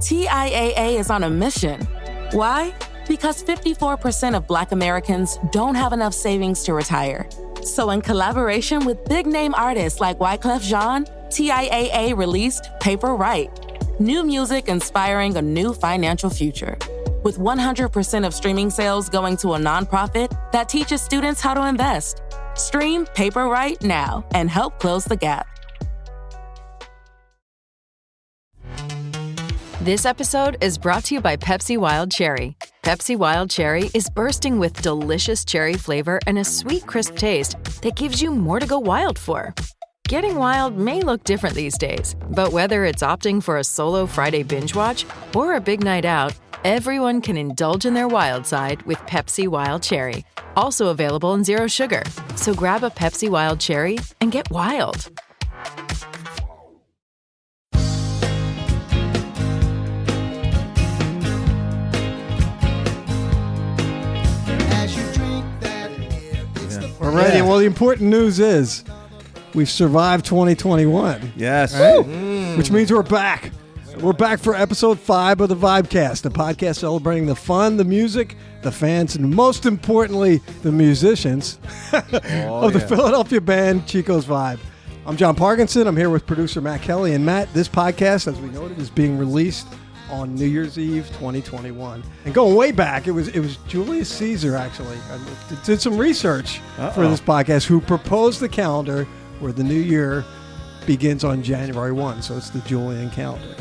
TIAA is on a mission. Why? Because 54% of Black Americans don't have enough savings to retire. So in collaboration with big-name artists like Wyclef Jean, TIAA released Paper Right, new music inspiring a new financial future. With 100% of streaming sales going to a nonprofit that teaches students how to invest. Stream Paper Right now and help close the gap. This episode is brought to you by Pepsi Wild Cherry. Pepsi Wild Cherry is bursting with delicious cherry flavor and a sweet, crisp taste that gives you more to go wild for. Getting wild may look different these days, but whether it's opting for a solo Friday binge watch or a big night out, everyone can indulge in their wild side with Pepsi Wild Cherry. Also available in Zero Sugar. So grab a Pepsi Wild Cherry and get wild. All right, well, the important news is we've survived 2021. Yes. Right? Which means we're back. We're back for episode 5 of the Vibecast, the podcast celebrating the fun, the music, the fans, and most importantly, the musicians of the Philadelphia band Chico's Vibe. I'm John Parkinson. I'm here with producer Matt Kelly. And Matt, this podcast, as we noted, is being released on New Year's Eve 2021. And going way back, it was Julius Caesar, actually. I did some research for this podcast, who proposed the calendar where the new year begins on January 1. So it's the Julian calendar.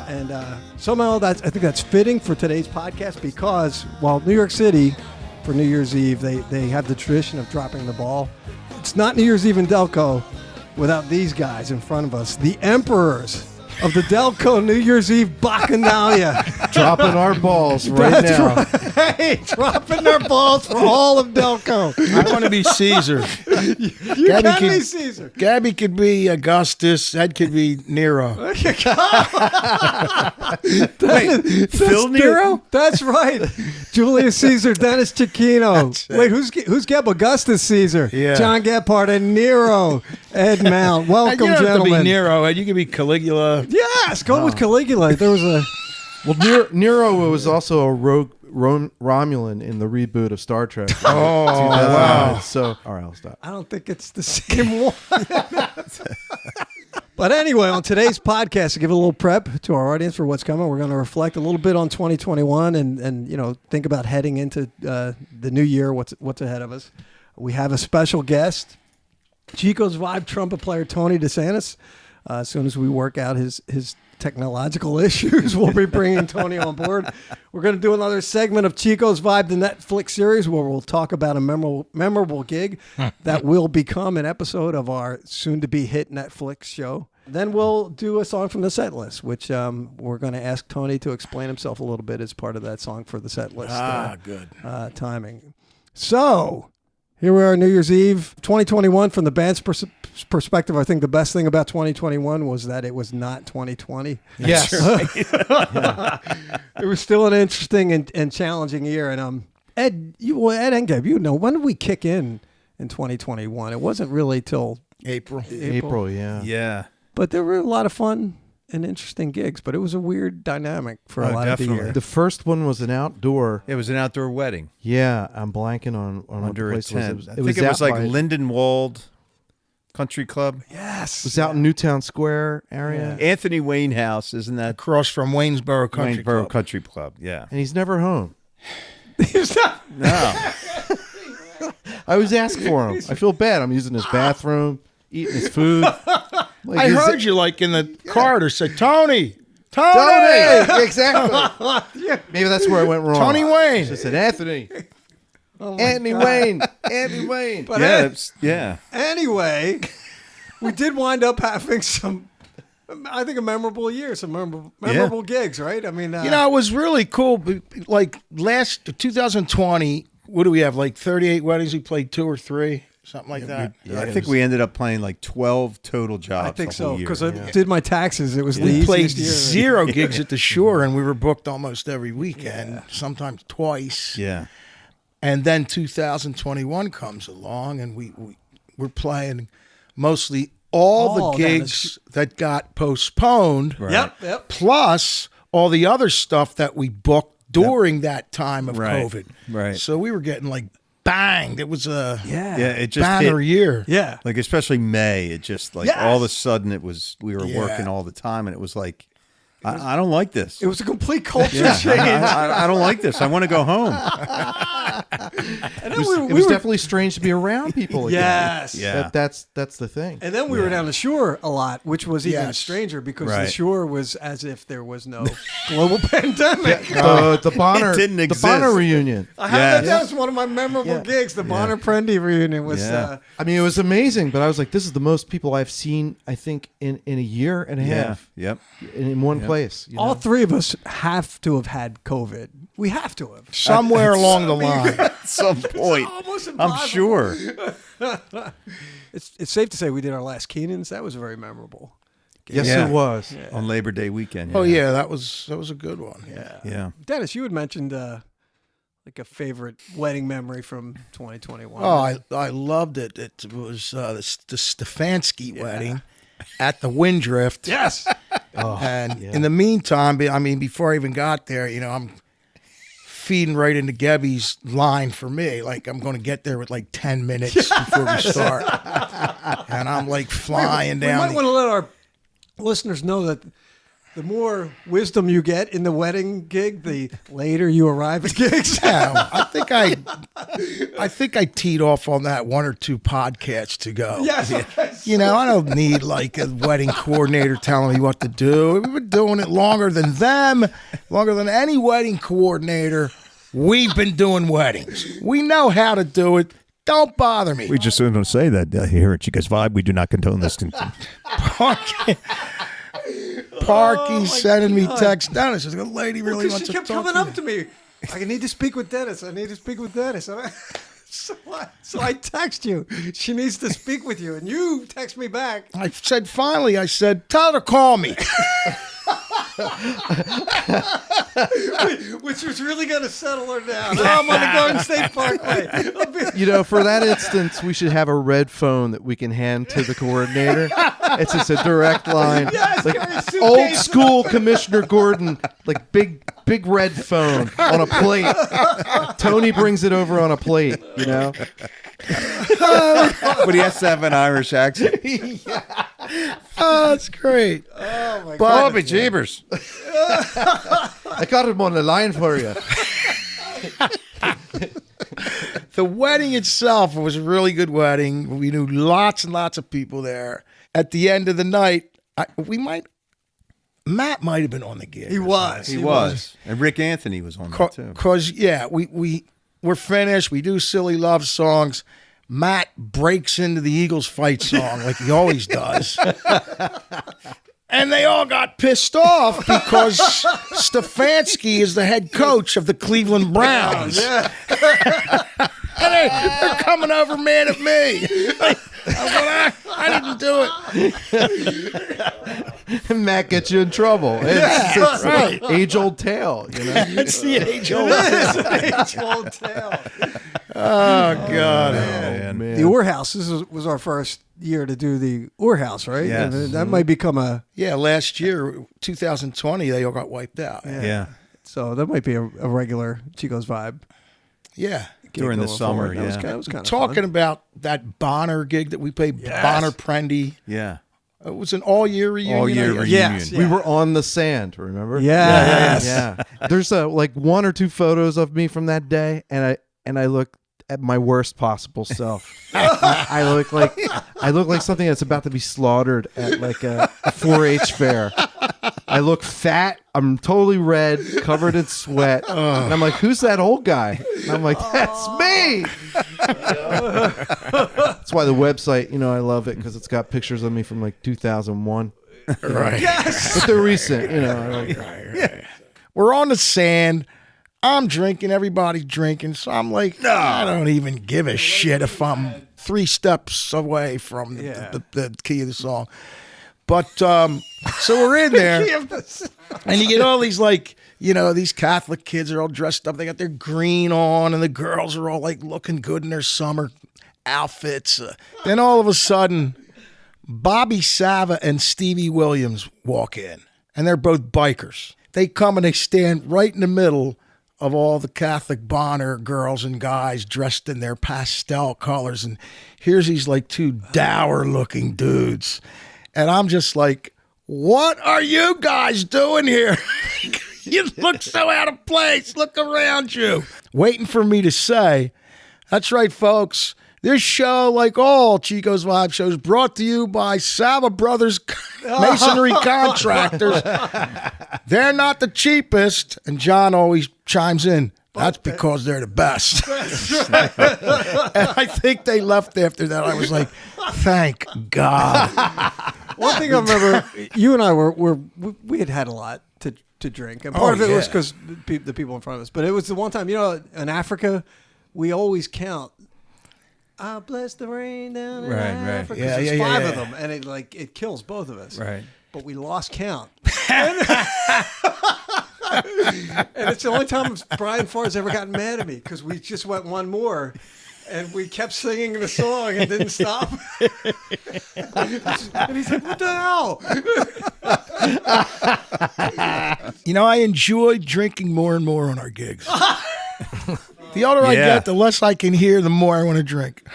And somehow I think that's fitting for today's podcast, because while New York City, for New Year's Eve, they have the tradition of dropping the ball. It's not New Year's Eve in Delco without these guys in front of us, the emperors of the Delco New Year's Eve Bacchanalia. Dropping our balls right now. Right. Hey, dropping our balls for all of Delco. I want to be Caesar. You can be Caesar. Gabby could be Augustus. Ed could be Nero. Phil Nero? That's right. Julius Caesar, Dennis Cicchino. Wait, who's Gab? Augustus Caesar. Yeah. John Gephardt and Nero. Ed Mount. Welcome, You don't have to gentlemen. be Nero, Ed. You can be Caligula. Yes, go with Caligula. There was a... Well, Nero was also a rogue Romulan in the reboot of Star Trek. Oh, wow. So, all right, I'll stop. I don't think it's the same one. But anyway, on today's podcast, to give a little prep to our audience for what's coming, we're going to reflect a little bit on 2021 and think about heading into the new year, what's ahead of us. We have a special guest, Chico's Vibe trumpet player Tony DeSantis. As soon as we work out his technological issues, we'll be bringing Tony on board. We're going to do another segment of Chico's Vibe, the Netflix series, where we'll talk about a memorable gig that will become an episode of our soon-to-be hit Netflix show. Then we'll do a song from the set list, which we're going to ask Tony to explain himself a little bit as part of that song for the set list. Good. Timing. So... here we are, New Year's Eve, 2021. From the band's perspective, I think the best thing about 2021 was that it was not 2020. Yes. It was still an interesting and challenging year. And Ed and Gabe, when did we kick in 2021? It wasn't really till April, yeah. Yeah. But there were a lot of fun and interesting gigs, but it was a weird dynamic for a lot of the year. The first one was an outdoor. It was an outdoor wedding. Yeah, I'm blanking on Under what a the place tent. was. I think it was like Lindenwold Country Club. Yes. It was out in Newtown Square area. Yeah. Anthony Wayne House, isn't that? across from Waynesboro Country Club. Country Club, yeah. And he's never home. No. I always ask for him. I feel bad. I'm using his bathroom, eating his food. Like, I heard you in the corridor say, Tony! Exactly. Maybe that's where I went wrong. Tony Wayne. I said, Anthony. Anthony Wayne. Anthony Wayne. But Yeah. Anyway, we did wind up having some, I think, a memorable year, some memorable gigs, right? I mean, it was really cool. Like last 2020, what do we have? Like 38 weddings. We played 2 or 3, something like that. I think we ended up playing like 12 total jobs. I think the whole so, year. because I did my taxes. It was the We played easiest year. 0 gigs at the Shore, and we were booked almost every weekend, sometimes twice. Yeah. And then 2021 comes along, and we're playing mostly all the gigs that got postponed. Right. Yep. Plus all the other stuff that we booked during that time of Right. COVID. Right. So we were getting like banged. It was a Yeah, it just banner hit, year. Yeah. like especially May. It just like Yes. all of a sudden we were Yeah. working all the time, and it was like, I don't like this. It was a complete culture Yeah, change. I don't like this. I want to go home. And It then was, we it was were, definitely strange to be around people again. yes. Yeah. That's the thing. And then we were down the shore a lot, which was even Yes. stranger because the Right. shore was as if there was no global pandemic. The Bonner, It didn't the exist. Bonner reunion. I have that Yes. down. It's one of my memorable gigs. The Bonner Prendy reunion was. Yeah. I mean, it was amazing, but I was like, this is the most people I've seen, I think, in a year and a Yeah. half Yep. in one place. You know? All three of us have to have had COVID. We have to have. Somewhere along the line. At some point, almost I'm impossible. sure. It's safe to say we did our last Keenan's. That was very memorable. Yes, Yeah. it was. On Labor Day weekend. Oh yeah, that was a good one. Yeah. Dennis, you had mentioned like a favorite wedding memory from 2021. Oh, I loved it. It was the Stefanski wedding at the Windrift. yes. And in the meantime, I mean, before I even got there, I'm feeding right into Gebby's line for me. Like, I'm going to get there with like 10 minutes before we start. And I'm like flying We down. might want to let our listeners know that the more wisdom you get in the wedding gig, the later you arrive at gigs. Yeah, I think I teed off on that one or two podcasts to go. Yes. Okay. I don't need like a wedding coordinator telling me what to do. We've been doing it longer than them, longer than any wedding coordinator. We've been doing weddings. We know how to do it. Don't bother me. We just want to say that here at Chica's Vibe, we do not condone this. Parky's sending me text. Dennis, the lady really Because wants she to kept talk coming to up to me. I need to speak with Dennis. I need to speak with Dennis. And so I text you. She needs to speak with you. And you text me back. I said, finally, tell her to call me. Which was really going to settle her down. Oh, I'm on the Garden State Parkway. For that instance, we should have a red phone that we can hand to the coordinator. It's just a direct line. Yes, like carry a suitcase. old school Commissioner Gordon, like big red phone on a plate. Tony brings it over on a plate, But he has to have an Irish accent. Oh, that's great. Oh, my But- God. Bobby Jeebers. I got him on the line for you. The wedding itself was a really good wedding. We knew lots and lots of people there. At the end of the night, Matt might have been on the gig. He was. He was. And Rick Anthony was on that too. Because, we're finished. We do silly love songs. Matt breaks into the Eagles fight song like he always does. And they all got pissed off because Stefanski is the head coach of the Cleveland Browns. Yeah. And they're coming over mad at me. I didn't do it. Matt gets you in trouble. It's right. age-old tale, It's the age-old. Age-old tale. Oh, God. Man. The Oorhouse. This was our first year to do the Oorhouse, right? Yes. And that might become a... Yeah, last year, 2020, they all got wiped out. Yeah. So that might be a regular Chico's Vibe. Yeah. During the going summer, forward. That was kind of Talking fun. about that Bonner gig that we played, Yes. Bonner Prendy. Yeah. It was an all-year reunion. All-year I guess. reunion. Yes. We were on the sand, remember? Yes. Yeah. There's like one or two photos of me from that day, and I look at my worst possible self. I look like something that's about to be slaughtered at like a 4-H fair. I look fat. I'm totally red, covered in sweat, and I'm like, "Who's that old guy?" And I'm like, "That's me." That's why the website, I love it because it's got pictures of me from like 2001. Right. Yes. But they're recent, We're on the sand. I'm drinking. Everybody's drinking. So I'm like, I don't even give a shit if I'm 3 steps away from the key of the song. But so we're in there, and you get all these these Catholic kids are all dressed up. They got their green on, and the girls are all like looking good in their summer outfits. Then all of a sudden, Bobby Sava and Stevie Williams walk in, and they're both bikers. they come and they stand right in the middle of all the Catholic Bonner girls and guys dressed in their pastel colors. And here's these like two dour looking dudes. And I'm just like, what are you guys doing here? You look so out of place. Look around you. Waiting for me to say, that's right, folks. This show, like all Chico's Vibe shows, brought to you by Sava Brothers Masonry Contractors. They're not the cheapest. And John always chimes in, that's because they're the best. And I think they left after that. I was like, thank God. One thing I remember, you and I we had a lot to drink. And part of it was because the people in front of us. But it was the one time, in Africa, we always count. I bless the rain down in Africa. Yeah, there's five of them, and it kills both of us. Right. But we lost count. And it's the only time Brian Farr's ever gotten mad at me because we just went one more, and we kept singing the song and didn't stop. And he's like, "What the hell?" I enjoy drinking more and more on our gigs. The older I get, the less I can hear, the more I want to drink.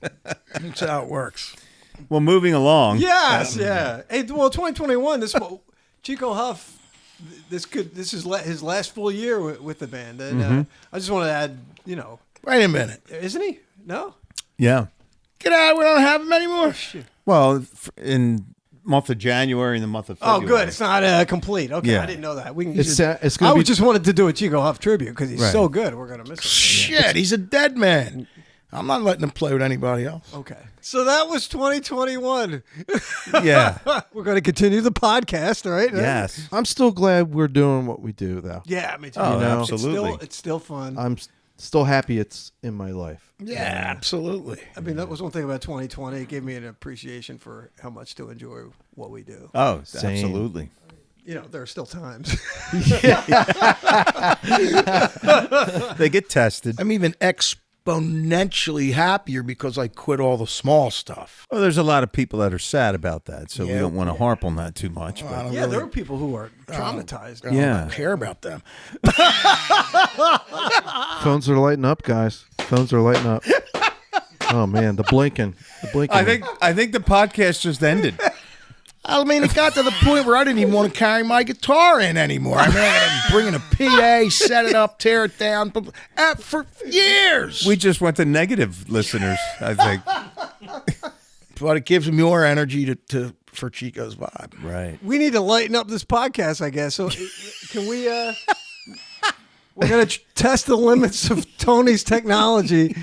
That's how it works. Well, moving along. Yes, yeah. Hey, 2021. This Chico Huff. This is his last full year with the band, and I just want to add, Wait a minute. Isn't he? No. Yeah. Get out. We don't have him anymore. Well, in month of January and the month of February. Oh, good. It's not complete. Okay, Yeah. I didn't know that. We can It's I gonna be just wanted to do a Chico Huff tribute because he's Right. so good. We're gonna miss him. Shit, he's a dead man. I'm not letting him play with anybody else. Okay. So that was 2021. Yeah. We're going to continue the podcast, right? Yes. I'm still glad we're doing what we do, though. Yeah, me too. Oh, know, absolutely. It's still fun. I'm still happy it's in my life. Yeah, absolutely. I mean, that was one thing about 2020. It gave me an appreciation for how much to enjoy what we do. Oh, Same. absolutely. There are still times. They get tested. I'm even exponentially happier because I quit all the small stuff. Well, there's a lot of people that are sad about that, so we Yeah. don't want to harp on that too much. I But don't Yeah, really, there are people who are traumatized. I Yeah. don't care about them. Phones are lighting up, guys. Phones are lighting up. Oh man, the blinking. I think the podcast just ended. I mean, it got to the point where I didn't even want to carry my guitar in anymore. I mean, I got to bring in a PA, set it up, tear it down. For years. We just went to negative listeners, I think. But it gives me more energy for Chico's Vibe. Right. We need to lighten up this podcast, I guess. So can we... We're going to test the limits of Tony's technology.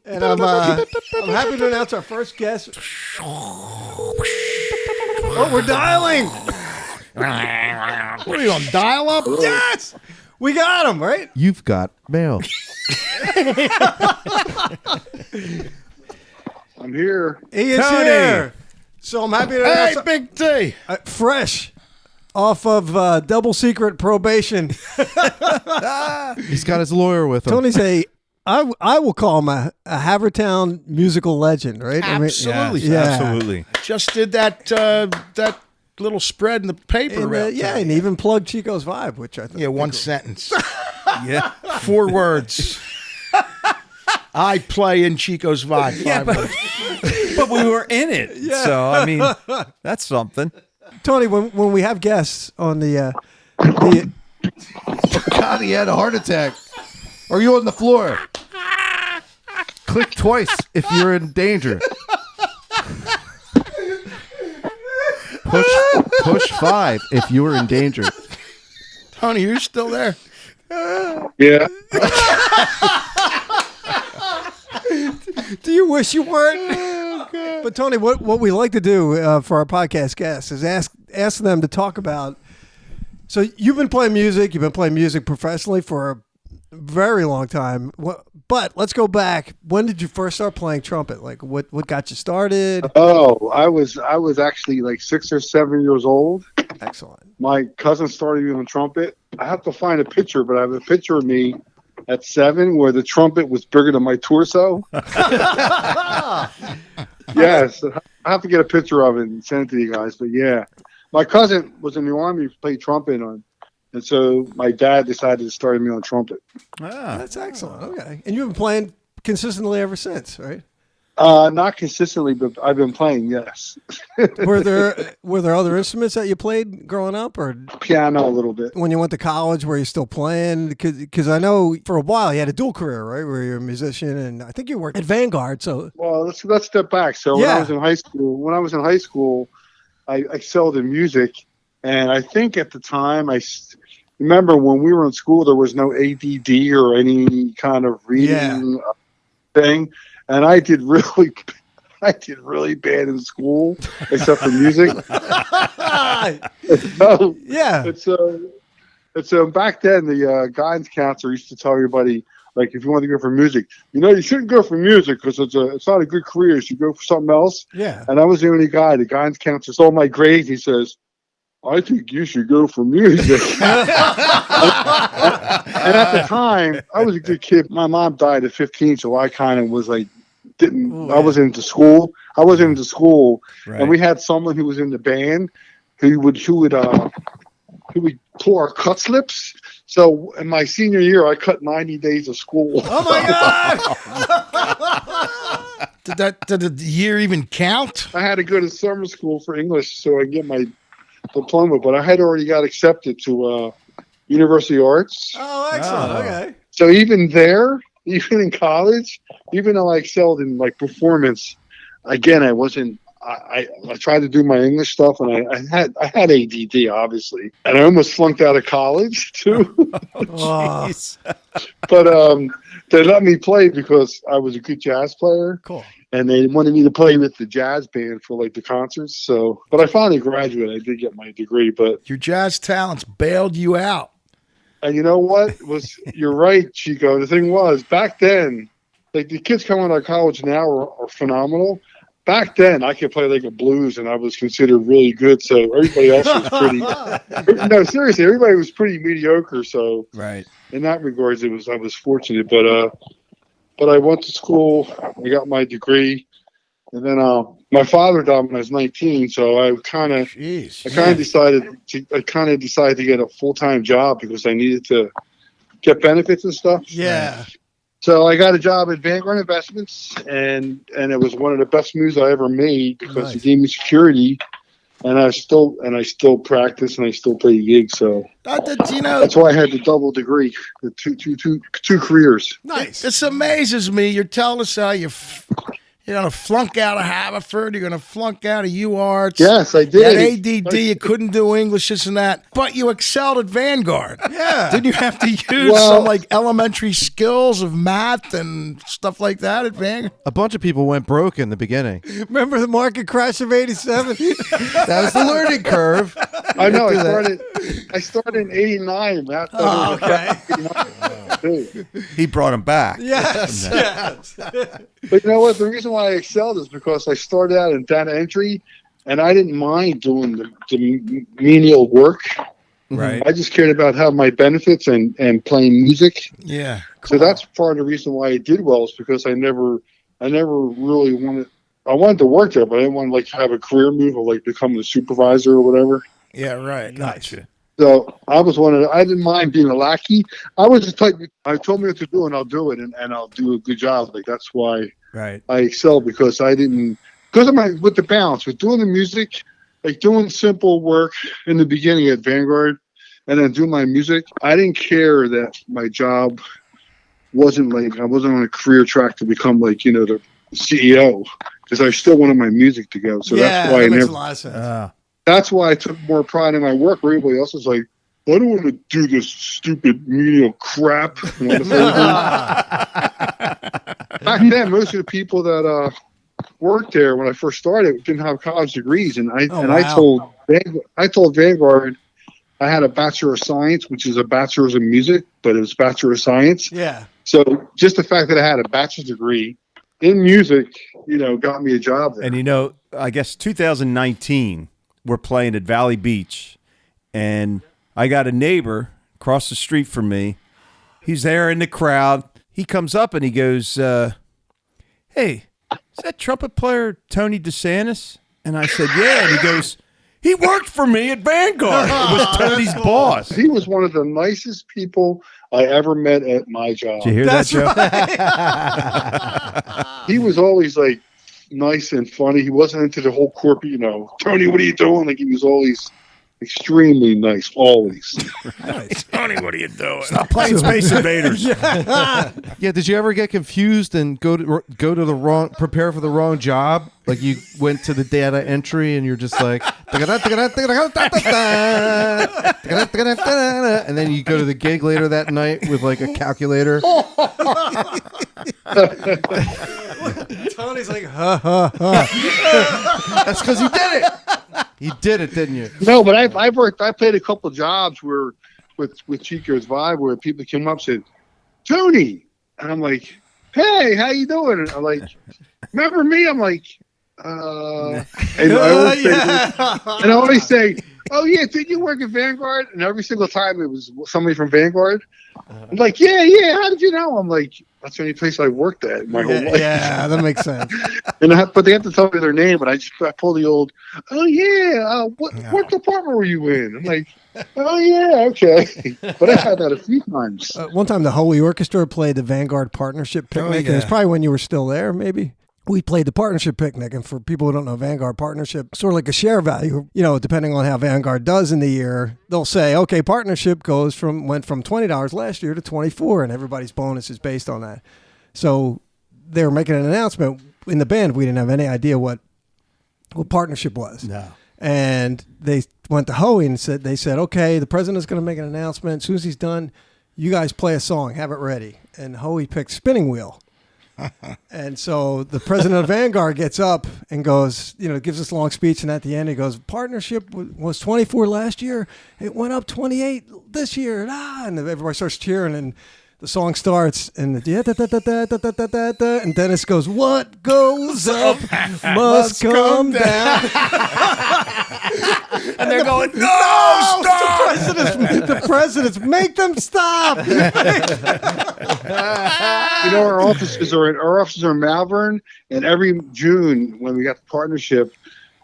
And I'm happy to announce our first guest. Oh, we're dialing. What are you on, dial up? Yes. We got him, right? You've got mail. I'm here. He is Tony. here. So I'm happy to Hey, announce Big T. fresh off of double secret probation. He's got his lawyer with him. Tony's I will call him a Havertown musical legend, right? Absolutely. Yeah. Absolutely. Just did that little spread in the paper. And, and even plugged Chico's Vibe, which I think. Yeah, one sentence. Yeah. 4 words. I play in Chico's Vibe. 5 words. But we were in it. Yeah. So, I mean, that's something. Tony, when we have guests on the God, he had a heart attack. Are you on the floor? Click twice if you're in danger. Push 5 if you are in danger. Tony, you're still there. Yeah. do you wish you weren't? But Tony, what we like to do for our podcast guests is ask them to talk about. So you've been playing music. You've been playing music professionally for a very long time. But let's go back. When did you first start playing trumpet? Like what got you started? Oh, I was actually like 6 or 7 years old. Excellent. My cousin started me on trumpet. I have to find a picture, but I have a picture of me at 7 where the trumpet was bigger than my torso. Yes, I have to get a picture of it and send it to you guys. But yeah, My cousin was in the Army, played trumpet and so my dad decided to start me on trumpet. That's excellent. Okay. And you've been playing consistently ever since, right? Not consistently, but I've been playing, yes. Were there other instruments that you played growing up, or Piano a little bit. when you went to college, were you still playing? Because I know for a while you had a dual career, right? Where you're a musician, and I think you worked at Vanguard. So Well, let's step back. So when I was in high school, I excelled in music, and I think at the time remember when we were in school, there was no ADD or any kind of reading thing. And I did really bad in school, except for music. So back then, the guidance counselor used to tell everybody, like, if you want to go for music, you shouldn't go for music because it's not a good career. You should go for something else. Yeah. And I was the only guy. The guidance counselor saw my grades. He says, I think you should go for music. And at the time, I was a good kid. My mom died at 15, so I kind of was like, I wasn't into school. Right. And we had someone who was in the band who would pull our cut slips. So in my senior year, I cut 90 days of school. oh my God! Did the year even count? I had to go to summer school for English so I could get my diploma, but I had already got accepted to University of Arts. Oh, excellent. Okay. So even in college, even though I excelled in like performance, again, I wasn't. I tried to do my English stuff, and I had ADD, obviously, and I almost flunked out of college too. Jeez. But they let me play because I was a good jazz player. Cool. And they wanted me to play with the jazz band for like the concerts. So, but I finally graduated. I did get my degree, but Your jazz talents bailed you out. and you know what you're right, Chico. The thing was back then, like the kids coming out of college now are phenomenal. Back then, I could play like a blues, and I was considered really good. So everybody else was pretty. No, seriously, everybody was pretty mediocre. So Right. in that regards, I was fortunate. But I went to school. I got my degree, and then my father died when I was 19. So I kind of decided to get a full-time job because I needed to get benefits and stuff. Yeah. So I got a job at Vanguard Investments, and it was one of the best moves I ever made because it gave me security, and I still practice and I still play gigs. So that's why I had the double degree, the two careers. Nice. This amazes me. You're telling us how you're going to flunk out of Haverford. You're going to flunk out of UArts. Yes, I You did. had ADD. You couldn't do English, this and that. But you excelled at Vanguard. Yeah. Didn't you have to use some like elementary skills of math and stuff like that at Vanguard? A bunch of people went broke in the beginning. Remember the market crash of '87? That was the learning curve. I know. I started in '89. Oh, okay. He brought him back. Yes. Yes. But you know what? The reason why I excelled is because I started out in data entry, and I didn't mind doing the menial work. Right. I just cared about having my benefits and playing music. Yeah. So that's part of the reason why I did well is because I never really wanted. I wanted to work there, but I didn't want to like have a career move or like become a supervisor or whatever. Yeah, right. Gotcha. So I was I didn't mind being a lackey. I was just like, I told me what to do and I'll do it and I'll do a good job. Like that's why Right. I excelled because with the balance, with doing the music, like doing simple work in the beginning at Vanguard and then doing my music. I didn't care that my job wasn't like, I wasn't on a career track to become like, the CEO because I still wanted my music to go. So that's why that makes a lot of sense. That's why I took more pride in my work. Where everybody else was like, I don't want to do this stupid menial crap. Back then, most of the people that worked there when I first started didn't have college degrees, and I told Vanguard I had a Bachelor of Science, which is a bachelor's in music, but it was Bachelor of Science. Yeah. So just the fact that I had a bachelor's degree in music, got me a job there. And I guess 2019. We're playing at Valley Beach, and I got a neighbor across the street from me. He's there in the crowd. He comes up and he goes, "Hey, is that trumpet player Tony DeSantis?" And I said, "Yeah." And he He worked for me at Vanguard. It was Tony's boss. He was one of the nicest people I ever met at my job. Did you hear that, Joe? He was always like nice and funny. He wasn't into the whole corporate, Tony, what are you doing? Like, he was always extremely nice, always. Tony, what are you doing? Stop playing Space Invaders. Yeah, did you ever get confused and prepare for the wrong job? Like, you went to the data entry and you're just like, and then you go to the gig later that night with like a calculator. Tony's like, ha ha ha. That's because you did it. You did it, didn't you? No, but I played a couple of jobs where with Chico's Vibe where people came up and said, Tony, and I'm like, hey, how you doing? And I'm like, remember me? I'm like, and I always say, oh yeah, did you work at Vanguard? And every single time it was somebody from Vanguard. I'm like, yeah. How did you know? I'm like, that's the only place I worked at my whole life. Yeah, that makes sense. But they have to tell me their name, and I pull the old, oh yeah, what department were you in? I'm like, oh yeah, okay. But I had that a few times. One time the Holy Orchestra played the Vanguard Partnership Picnic, and it's probably when you were still there, maybe. We played the Partnership Picnic, and for people who don't know, Vanguard Partnership, sort of like a share value, depending on how Vanguard does in the year, they'll say, okay, Partnership went from $20 last year to $24, and everybody's bonus is based on that. So they were making an announcement. In the band, we didn't have any idea what Partnership was. No. And they went to Hoey and said, okay, the president's going to make an announcement. As soon as he's done, you guys play a song, have it ready. And Hoey picked Spinning Wheel. And so the president of Vanguard gets up and goes, gives this long speech, and at the end he goes, Partnership was 24 last year, it went up 28 this year, and everybody starts cheering, and the song starts, and and Dennis goes, what goes up must come down. And they're going, no, stop! The presidents, make them stop. Our offices are in Malvern, and every June when we got the Partnership,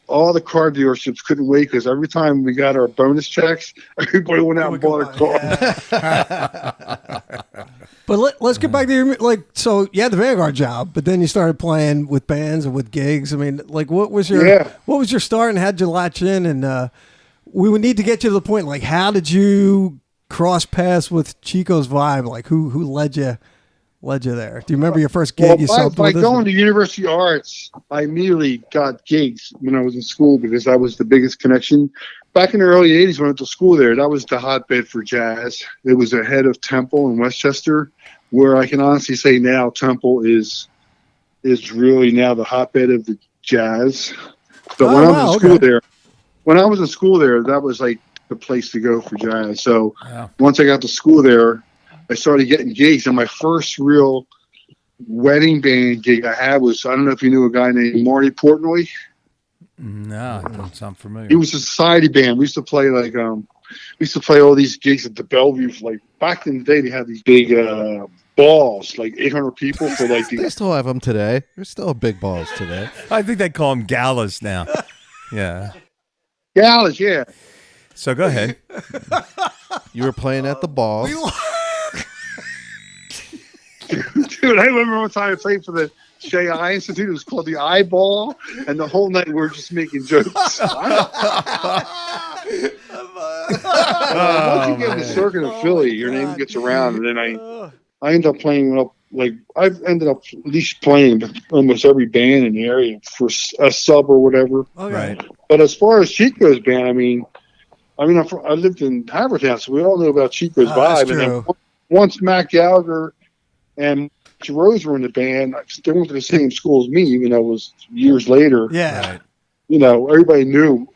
all the car dealerships couldn't wait because every time we got our bonus checks, everybody went out and bought a car. Yeah. But let's get back to your, so you had the Vanguard job, but then you started playing with bands and with gigs. I mean, what was your start, and how'd you latch in? And we would need to get you to the point, how did you cross paths with Chico's Vibe? Like, who led you there? Do you remember your first gig? By going to University of Arts, I immediately got gigs when I was in school because that was the biggest connection. Back in the early 80s when I went to school there, that was the hotbed for jazz. It was ahead of Temple in Westchester, where I can honestly say now Temple is really now the hotbed of the jazz. But when I was in school there, that was like the place to go for jazz. So once I got to school there, I started getting gigs, and my first real wedding band gig I had was, I don't know if you knew a guy named Marty Portnoy. No, it doesn't sound familiar. He was a society band. We used to play all these gigs at the Bellevue. Back in the day, they had these big balls, 800 people for They still have them today. There's still big balls today. I think they call them galas now. Yeah. galas, yeah. So go ahead. You were playing at the balls. Dude, I remember one time I played for the Shea Eye Institute. It was called the Eyeball, and the whole night we were just making jokes. Once you get in the circuit of Philly, your name gets around, and then I end up playing I've ended up at least playing almost every band in the area for a sub or whatever. Okay. Right. But as far as Chico's band, I lived in Havertown, so we all knew about Chico's Vibe. And then once Mac Gallagher and Rose were in the band, they went to the same school as me, even though it was years later. Yeah. Right. Everybody knew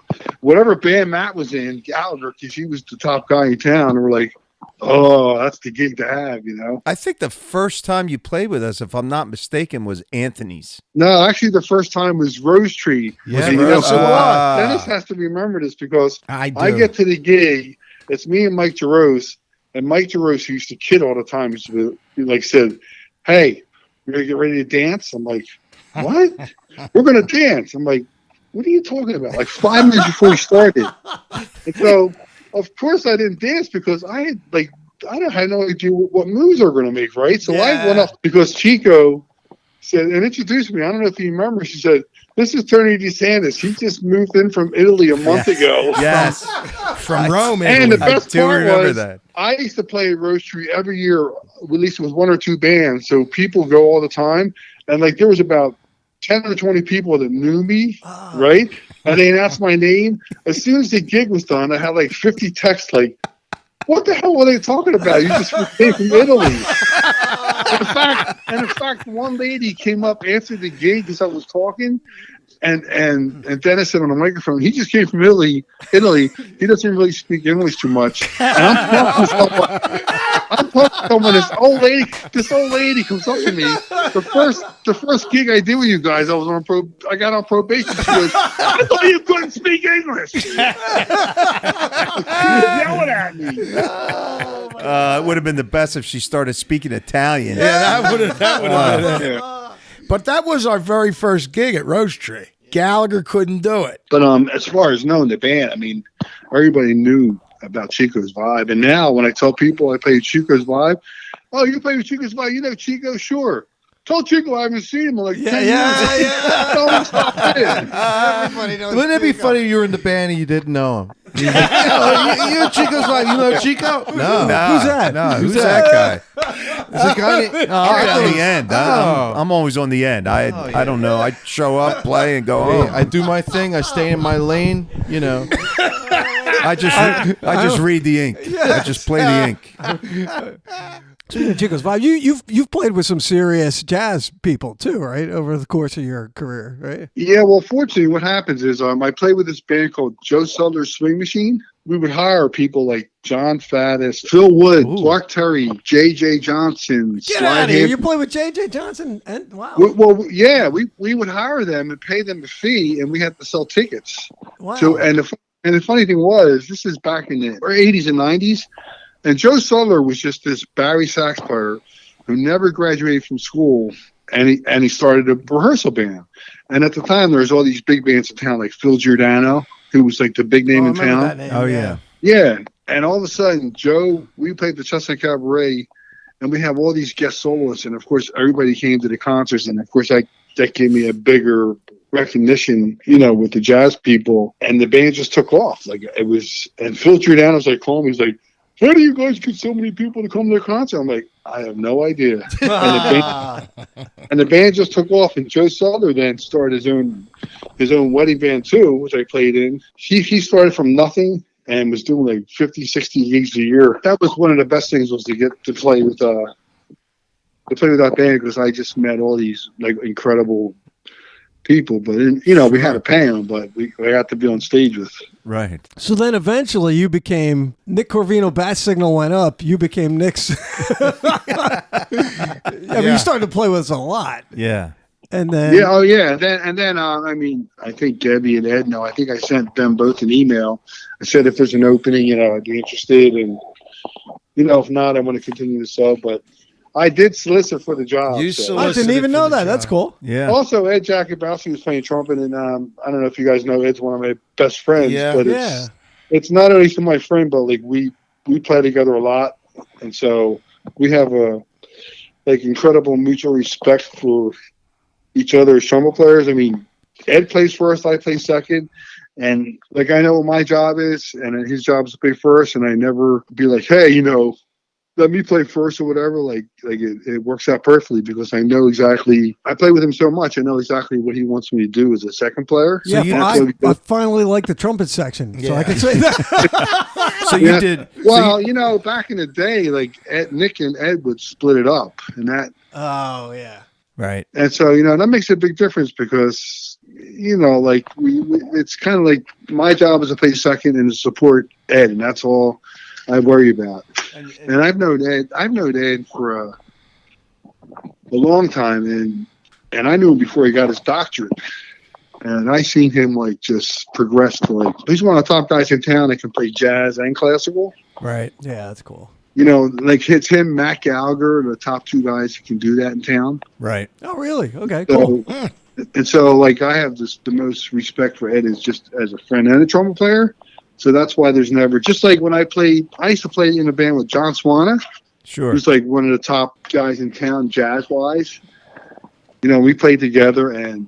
whatever band Matt was in, Gallagher, because he was the top guy in town. And we're like, oh, that's the gig to have, I think the first time you played with us, if I'm not mistaken, was Anthony's. No, actually, the first time was Rose Tree. Yeah, Dennis has to remember this because I get to the gig. It's me and Mike DeRose. And Mike DeRose, who used to kid all the time, he said, hey, we're going to get ready to dance? I'm like, what? We're going to dance. I'm like, what are you talking about? Like 5 minutes before we started. And so, of course, I didn't dance because I had no idea what moves they were going to make, right? So I went up because Chico said, and introduced me. I don't know if you remember. She said, "This is Tony DeSantis. He just moved in from Italy a month ago." Yes. From Rome. And the Italy. best part was, that. I used to play at Rose Tree every year, at least with 1 or 2 bands. So people go all the time. And like there was about 10 or 20 people that knew me, right? And they announced my name. As soon as the gig was done, I had like 50 texts like, what the hell were they talking about? You just came from Italy. In fact, one lady came up after the gig because I was talking, and Dennis said on the microphone, he just came from Italy. He doesn't really speak English too much. And I'm talking to someone, this old lady comes up to me. The first gig I did with you guys, I got on probation. She goes, I thought you couldn't speak English. She was yelling at me. It would have been the best if she started speaking Italian. Yeah, that would have been it. But that was our very first gig at Rose Tree. Gallagher couldn't do it. But as far as knowing the band, I mean, everybody knew about Chico's Vibe. And now when I tell people I play Chico's Vibe, oh, you play with Chico's Vibe? You know Chico? Sure. Tell Chico I haven't seen him in like 10 years. Don't stop it. Everybody knows. Wouldn't it be funny if you were in the band and you didn't know him? You're Chico's Vibe. You know Chico? No. Who's that? No, who's that guy? It's a guy. I'm on the end. I'm always on the end. I don't know. I show up, play, and go home. I do my thing. I stay in my lane. You know. I just read the ink. I just play the ink. Speaking of Chico's Vibe, you've played with some serious jazz people too, right? Over the course of your career, right? Yeah, well, fortunately, what happens is I played with this band called Joe Sutler's Swing Machine. We would hire people like John Faddis, Phil Wood, Clark Terry, J.J. Johnson. Get out of here! You play with J.J. Johnson, and wow. We would hire them and pay them a fee, and we had to sell tickets. Wow. So, and the funny thing was, this is back in the 80s and 90s. And Joe Sutler was just this Barry sax player who never graduated from school, and he started a rehearsal band. And at the time, there was all these big bands in town, like Phil Giordano, who was like the big name in town. Yeah. And all of a sudden, Joe, we played the Chestnut Cabaret, and we have all these guest soloists, and of course, everybody came to the concerts, and of course, that gave me a bigger recognition, with the jazz people, and the band just took off. Like it was, and Phil Giordano was like calling me, he's like, how do you guys get so many people to come to their concert? I'm like, I have no idea. And the band just took off. And Joe Sutler then started his own wedding band too, which I played in. He started from nothing and was doing like 50, 60 gigs a year. That was one of the best things, was to get to play with that band, because I just met all these like incredible people. But we had to pay them, but we had to be on stage with. Right. So then eventually you became Nick Corvino. Bat signal went up. You became Nick's. You started to play with us a lot. Yeah. And then I think Debbie and Ed know. I think I sent them both an email. I said if there's an opening, I'd be interested, and if not, I want to continue to sell. But I did solicit for the job. I didn't even know that. That's cool. Yeah. Also, Ed Jakubowski was playing trumpet, and I don't know if you guys know, Ed's one of my best friends. Yeah. But it's not only for my friend, but like we play together a lot, and so we have a incredible mutual respect for each other as trumpet players. I mean, Ed plays first, I play second. And I know what my job is, and his job is to play first, and I never be like, hey, let me play first or whatever. It works out perfectly, because I know exactly. I play with him so much, I know exactly what he wants me to do as a second player. Yeah, I finally like the trumpet section, so I can say that. So you did. Well, back in the day, Nick and Ed would split it up, and that. Oh yeah. Right. And so that makes a big difference, because it's kind of like my job is to play second and to support Ed, and that's all I worry about. And I've known Ed for a long time, and I knew him before he got his doctorate. And I seen him just progress to he's one of the top guys in town that can play jazz and classical. Right. Yeah, that's cool. It's him, Matt Gallagher, the top two guys who can do that in town. Right. Oh, really? Okay, cool. And so, like, I have the most respect for Ed is just as a friend and a trumpet player. So that's why there's never, just like when I used to play in a band with John Swana, Sure. who's like one of the top guys in town, jazz-wise. You know, we played together, and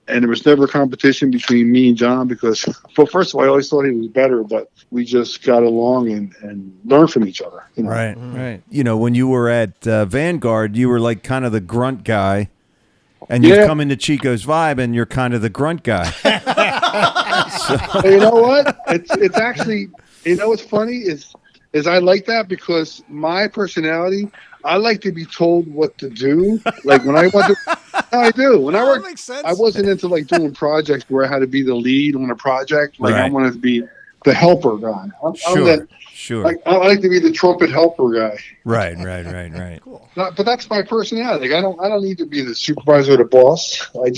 there was never a competition between me and John because, well, first of all, I always thought he was better, but we just got along and learned from each other. You know? Right. You know, when you were at Vanguard, you were like kind of the grunt guy, and you've come into Chico's Vibe, and you're kind of the grunt guy. So, you know what? It's actually, you know what's funny is I like that because my personality, I like to be told what to do. Like when I want to, I do. When I work, makes sense. I wasn't into like doing projects where I had to be the lead on a project. Like I Right. wanted to be the helper guy. I'm Sure. like I like to be the trumpet helper guy. Right. Cool. But that's my personality. Like, I don't need to be the supervisor or the boss. I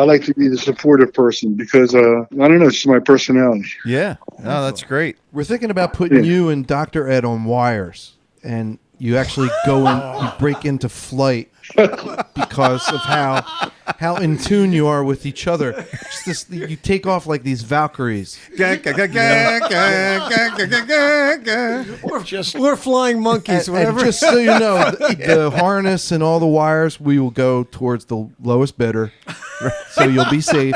like to be the supportive person because I don't know, it's just my personality. Yeah. No, that's great. We're thinking about putting you and Dr. Ed on wires, and you actually go and you break into flight because of how in tune you are with each other. You take off like these Valkyries. We're flying monkeys. And just so you know, the harness and all the wires, we will go towards the lowest bidder, so you'll be safe.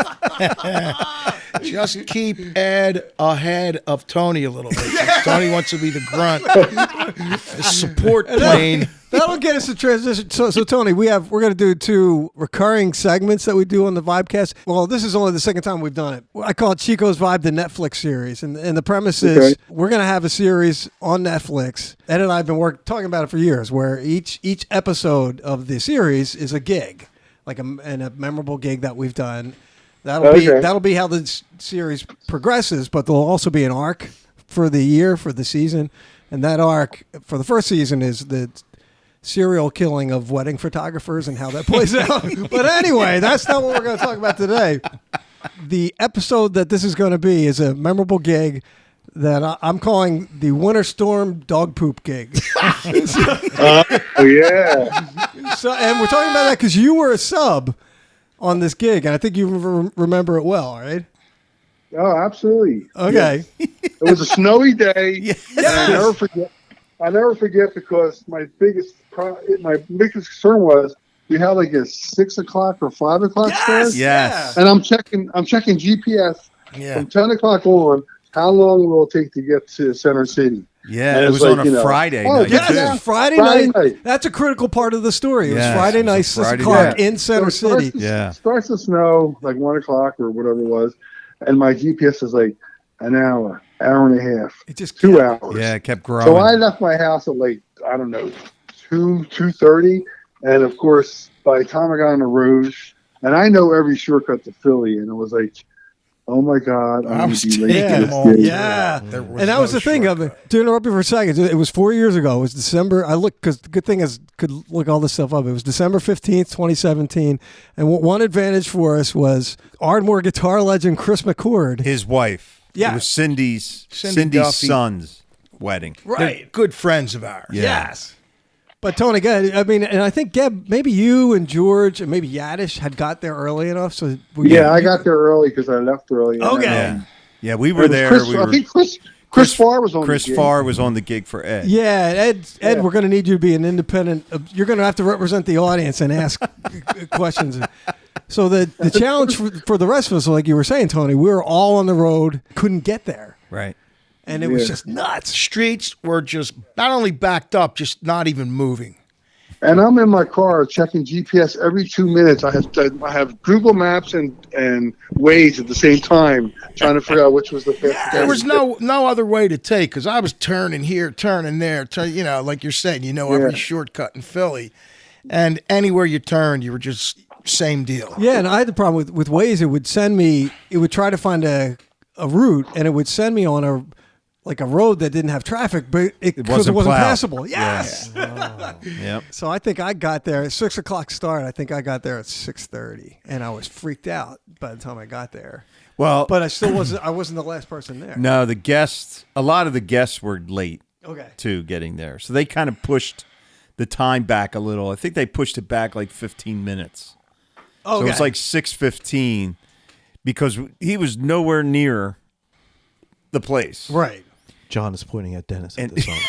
Just keep Ed ahead of Tony a little bit. Tony wants to be the grunt, the support plane. That'll get us to transition. So Tony, we're going to do 2 recurring segments that we do on the Vibecast. Well, this is only the second time we've done it. I call it Chico's Vibe, the Netflix series, and the premise is we're going to have a series on Netflix. Ed and I have been talking about it for years, where each episode of the series is a gig, like a memorable gig that we've done. That'll be how the series progresses, but there'll also be an arc for the year, for the season, and that arc for the first season is the serial killing of wedding photographers and how that plays out. But anyway, that's not what we're going to talk about today. The episode that this is going to be is a memorable gig that I'm calling the Winter Storm Dog Poop Gig. Oh yeah. So, and we're talking about that because you were a sub on this gig, and I think you remember it well, right? Oh, absolutely. Okay. It was a snowy day. Yes. I never forget because my biggest concern was we had like a 6 o'clock or 5 o'clock start. Yes. And I'm checking GPS from 10 o'clock on. How long will it take to get to Center City? Yeah, and it was on a Friday night. Yes, Friday night. That's a critical part of the story. It was Friday night, 6 o'clock in Center City. Starts to snow like 1 o'clock or whatever it was. And my GPS is like an hour and a half. It just 2 hours. Yeah, it kept growing. So I left my house at like, I don't know, 2:30. And of course, by the time I got on the Rouge, and I know every shortcut to Philly, and it was like, oh my God, I'm going to be late. Yeah. And that was the thing of it. To interrupt you for a second, it was 4 years ago. It was December. I looked, because the good thing is, could look all this stuff up. It was December 15th, 2017. And one advantage for us was Ardmore guitar legend Chris McCord. His wife. Yeah. It was Cindy's Duffy. son's wedding. They're good friends of ours. Yeah. Yes. But Tony, go ahead. I mean, and I think Geb, maybe you and George and maybe Yadish had got there early enough. So I got there early because I left early. Okay. Yeah, we were there. I think Chris Farr was on. Chris Farr was on the gig for Ed. Yeah, Ed, we're going to need you to be an independent. You're going to have to represent the audience and ask questions. So the challenge for the rest of us, like you were saying, Tony, we were all on the road, couldn't get there. Right. And it was just nuts. Streets were just not only backed up, just not even moving. And I'm in my car checking GPS every 2 minutes. I have Google Maps and Waze at the same time, trying to figure out which was the fastest. There was no other way to take, because I was turning here, turning there. Like you're saying, every shortcut in Philly, and anywhere you turned, you were just same deal. Yeah, and I had the problem with Waze. It would try to find a route, and it would send me on a road that didn't have traffic, but it wasn't passable. Yes. Yeah. Yep. So I think I got there at 6 o'clock start. I think I got there at 6:30, and I was freaked out by the time I got there. Well, but I still wasn't. I wasn't the last person there. No, a lot of the guests were late. Okay. To getting there, so they kind of pushed the time back a little. I think they pushed it back like 15 minutes. So it was like 6:15 because he was nowhere near the place. Right. John is pointing at Dennis at this moment.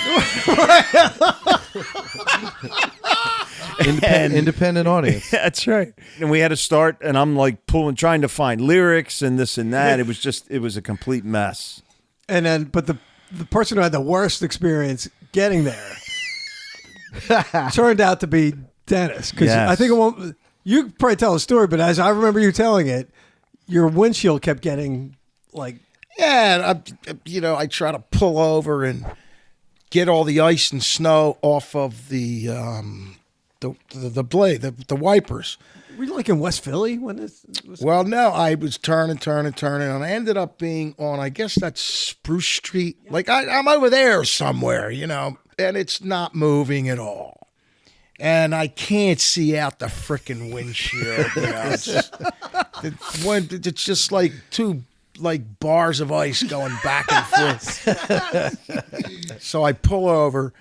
Independent audience. That's right. And we had to start, and I'm like trying to find lyrics and this and that. It was a complete mess. And then, but the person who had the worst experience getting there turned out to be Dennis. Because I think you could probably tell a story, but as I remember you telling it, your windshield kept getting like. Yeah, I try to pull over and get all the ice and snow off of the blade, the wipers. Were you like in West Philly when this was? Well, no, I was turning, and I ended up being on, I guess that's Spruce Street. Like I'm over there somewhere, and it's not moving at all. And I can't see out the frickin' windshield. It's just like two bars of ice going back and forth. So I pull over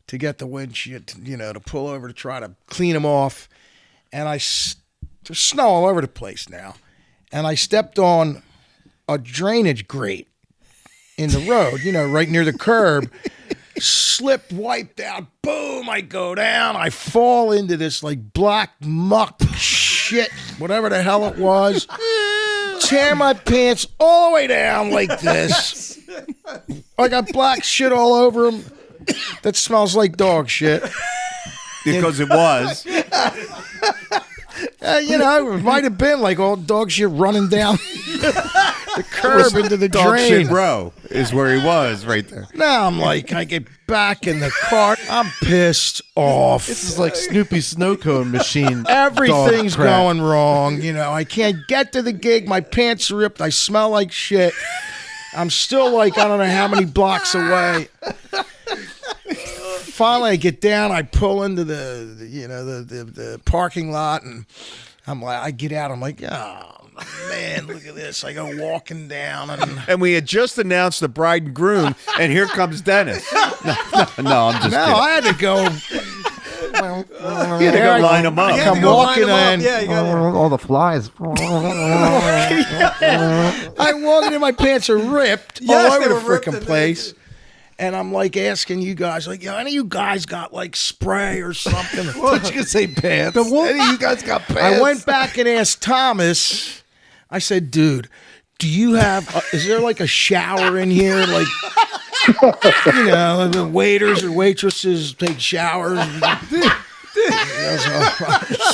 to get the windshield, to pull over to try to clean them off. And there's snow all over the place now. And I stepped on a drainage grate in the road, right near the curb. Slipped, wiped out, boom, I go down. I fall into this like black muck shit, whatever the hell it was. Tear my pants all the way down like this. I got black shit all over them. That smells like dog shit. Because it was. It might have been like all dog shit running down the curb into the Dog drain. shit row is where he was right there. Now I'm like, I get back in the car. I'm pissed off. This is like Snoopy's snow cone machine. Everything's dog crap. going wrong. I can't get to the gig. My pants are ripped. I smell like shit. I'm still like, I don't know how many blocks away. Finally, I get down. I pull into the parking lot, and I get out. I'm like, oh man, look at this. I go walking down, and we had just announced the bride and groom, and here comes Dennis. No, I'm just kidding. I had to go. You had to go line them up. I'm walking in. All the flies. I'm walking in. My pants are ripped all over the freaking place. And I'm like asking you guys, like, any of you guys got like spray or something? What you gonna say, pants? Any of you guys got pants? I went back and asked Thomas. I said, dude, do you have? Is there like a shower in here? Like, the waiters or waitresses take showers.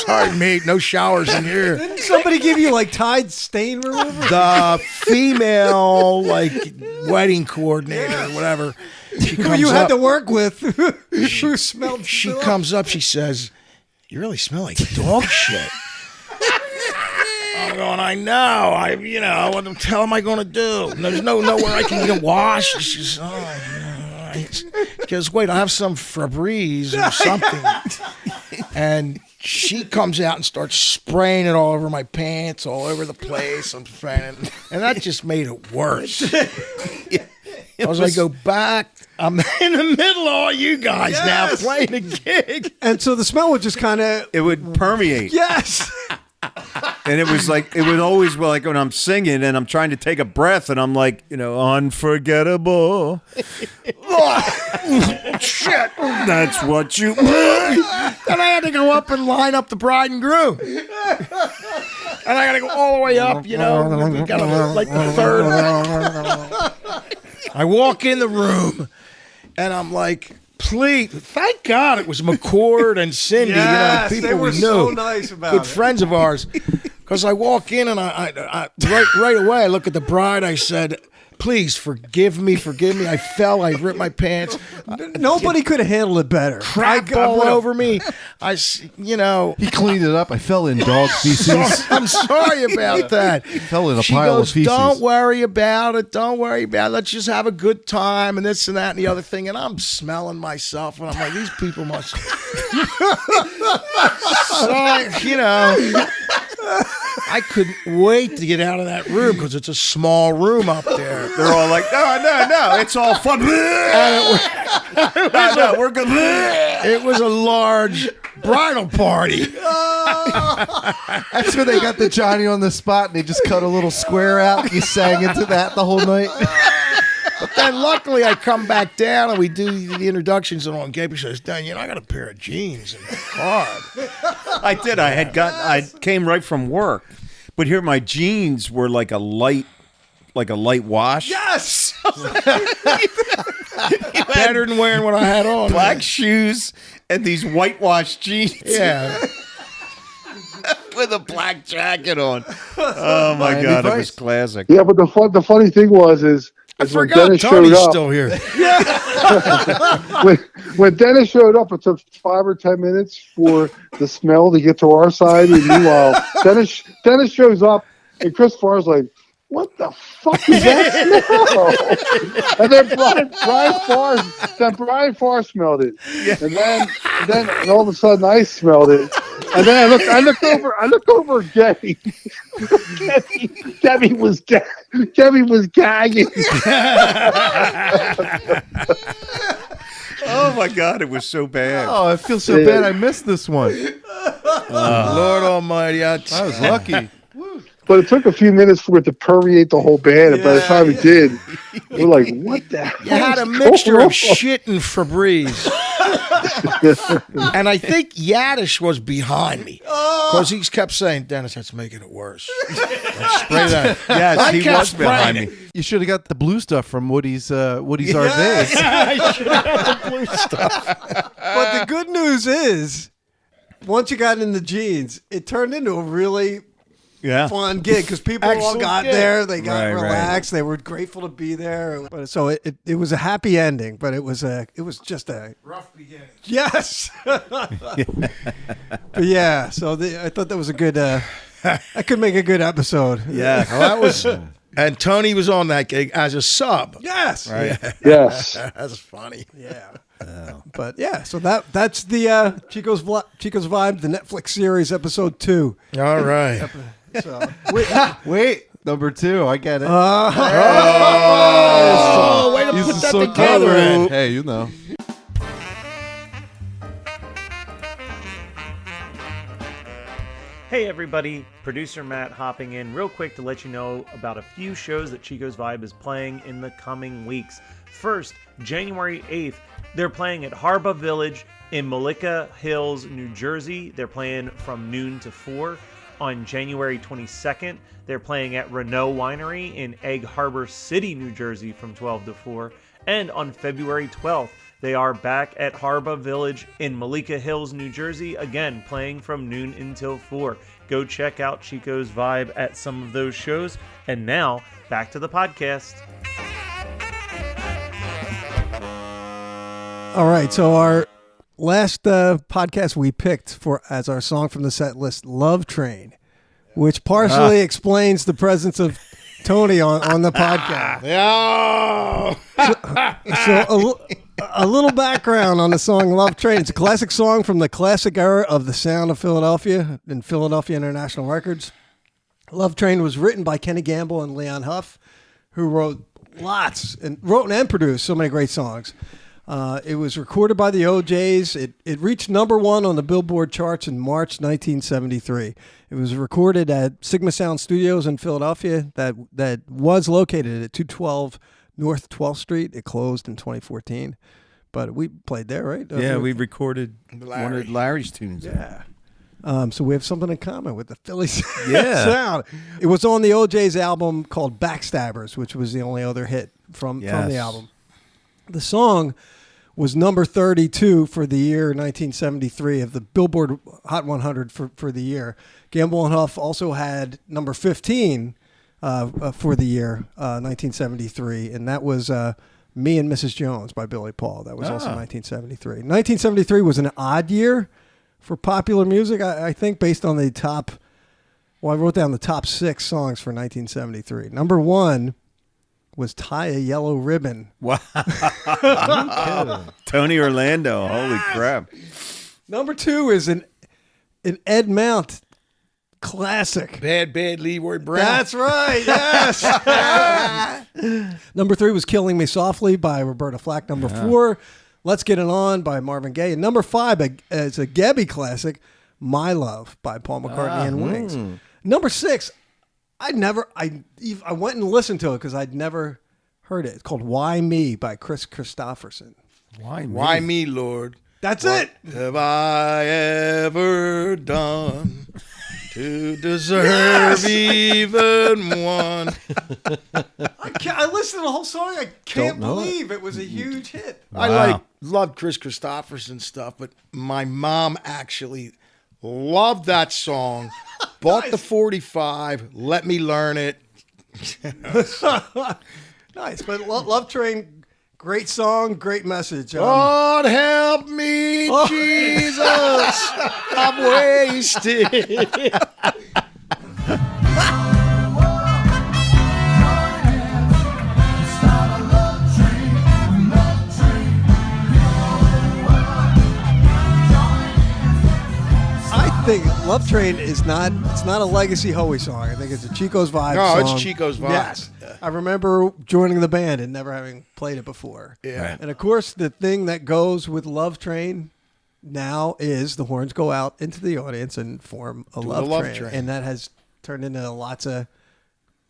Sorry, mate, no showers in here. Didn't somebody give you like Tide stain remover? The female wedding coordinator or whatever. Who you had to work with? Who smelled? She comes up. She says, "You really smell like dog shit." I'm going, I know. What the hell am I going to do? There's nowhere I can wash. She says, oh, no. She goes, wait, I have some Febreze or something. And she comes out and starts spraying it all over my pants, all over the place. I'm spraying it. And that just made it worse. As I go back, I'm in the middle of all you guys now playing a gig. And so the smell would just kind of... It would permeate. Yes. And it was like, it would always be like when I'm singing and I'm trying to take a breath and I'm like, unforgettable. Shit. That's what you... Then I had to go up and line up the bride and groom. And I got to go all the way up, we got like the third. I walk in the room and I'm like, please, thank God it was McCord and Cindy, yes, people they were we knew, so nice about good it. Friends of ours. Because I walk in and I right away I look at the bride. I said, please forgive me. I fell. I ripped my pants. Nobody could have handled it better. Crap all over me. He cleaned it up. I fell in dog feces. I'm sorry about that. Fell in a She pile goes, of feces. Don't worry about it. Let's just have a good time and this and that and the other thing. And I'm smelling myself and I'm like, these people must. I couldn't wait to get out of that room because it's a small room up there. They're all like, no, it's all fun. No, we're good. It was a large bridal party. That's where they got the Johnny on the spot, and they just cut a little square out. And you sang into that the whole night. But then luckily I come back down and we do the introductions, and on Gabriel says, Dan, I got a pair of jeans in the car. I did. I came right from work, but here my jeans were like a light wash. Yes. Better than wearing what I had on. Black shoes and these whitewashed jeans. Yeah. With a black jacket on. Oh my God, it was classic. Yeah, but the funny thing was I when forgot Dennis Tony's showed up, still here. when Dennis showed up, it took 5 or 10 minutes for the smell to get to our side. And meanwhile, Dennis shows up, and Chris Farr's like, "What the fuck is that smell?" And then Brian Farr smelled it, and then all of a sudden I smelled it, and then I looked over at Gabby. Gabby was gagging. Oh my God, it was so bad. Oh, I feel so bad. I missed this one. Lord Almighty, I was lucky. But it took a few minutes for it to permeate the whole band, and by the time it did, we're like, "What the hell?" You had a mixture of shit and Febreze. And I think Yadish was behind me because he kept saying, "Dennis, that's making it worse." Spray that. Yes, he kept was behind spraying me. You should have got the blue stuff from Woody's RVs. I should have the blue stuff. But the good news is, once you got in the jeans, it turned into a really fun gig because people all Excellent got gig. there, they got Right, relaxed, they were grateful to be there. But so it was a happy ending, but it was just a Rough beginning. yes. But yeah, so I thought that was a good. I could make a good episode. Yeah. Well, that was, and Tony was on that gig as a sub. Yes. Right. Yes. That's funny. Yeah. But yeah, so that's the Chico's Vibe, the Netflix series, episode 2. All right. So Wait, number 2. I get it. Oh, way to He's put that so together. clever. Hey, you know. Hey everybody, producer Matt hopping in real quick to let you know about a few shows that Chico's Vibe is playing in the coming weeks. First, January 8th, they're playing at Harba Village in Malika Hills, New Jersey. They're playing from noon to 4. On January 22nd, they're playing at Renault Winery in Egg Harbor City, New Jersey from 12 to 4. And on February 12th, they are back at Harba Village in Malika Hills, New Jersey, again playing from noon until 4. Go check out Chico's Vibe at some of those shows. And now, back to the podcast. all right, so our last podcast we picked as our song from the set list, "Love Train," which partially explains the presence of Tony on the podcast. So a little background on the song "Love Train." It's a classic song from the classic era of the Sound of Philadelphia and Philadelphia International Records. "Love Train" was written by Kenny Gamble and Leon Huff, who wrote and produced so many great songs. It was recorded by the OJs. It reached number 1 on the Billboard charts in March 1973. It was recorded at Sigma Sound Studios in Philadelphia that was located at 212 North 12th Street. It closed in 2014, but we played there, right? Yeah, we recorded one of Larry's tunes. Yeah. So we have something in common with the Philly Yeah. sound. It was on the OJ's album called Backstabbers, which was the only other hit from the album. The song was number 32 for the year 1973 of the Billboard Hot 100 for the year. Gamble and Huff also had number 15 for the year 1973, and that was Me and Mrs. Jones by Billy Paul. That was also 1973. 1973 was an odd year for popular music, I think, based on the top. Well, I wrote down the top 6 songs for 1973. Number 1 was "Tie a Yellow Ribbon." Wow. Tony Orlando. Holy crap. Number 2 is an Ed Mount classic. Bad Leroy Brown. That's right. Yes. Number 3 was "Killing Me Softly" by Roberta Flack. Number 4 Let's Get It On by Marvin Gaye. And number 5 is a Gebby classic, My Love by Paul McCartney and Wings. Number 6, I went and listened to it because I'd never heard it. It's called Why Me by Chris Christopherson. Why me, Lord? That's it. Have I ever done to deserve even one? I listened to the whole song. I can't know believe it was a huge hit. I love Chris Christopherson stuff, but my mom actually loved that song. Bought the 45, let me learn it. Nice, but Love Train, great song, great message. Lord help me, Jesus, I'm wasted. I think Love Train it's not a Legacy Hoey song. I think it's a Chico's Vibe No, song. it's Chico's Vibe. Yes. I remember joining the band and never having played it before. Yeah. And of course, the thing that goes with Love Train now is the horns go out into the audience and form a love train. And that has turned into lots of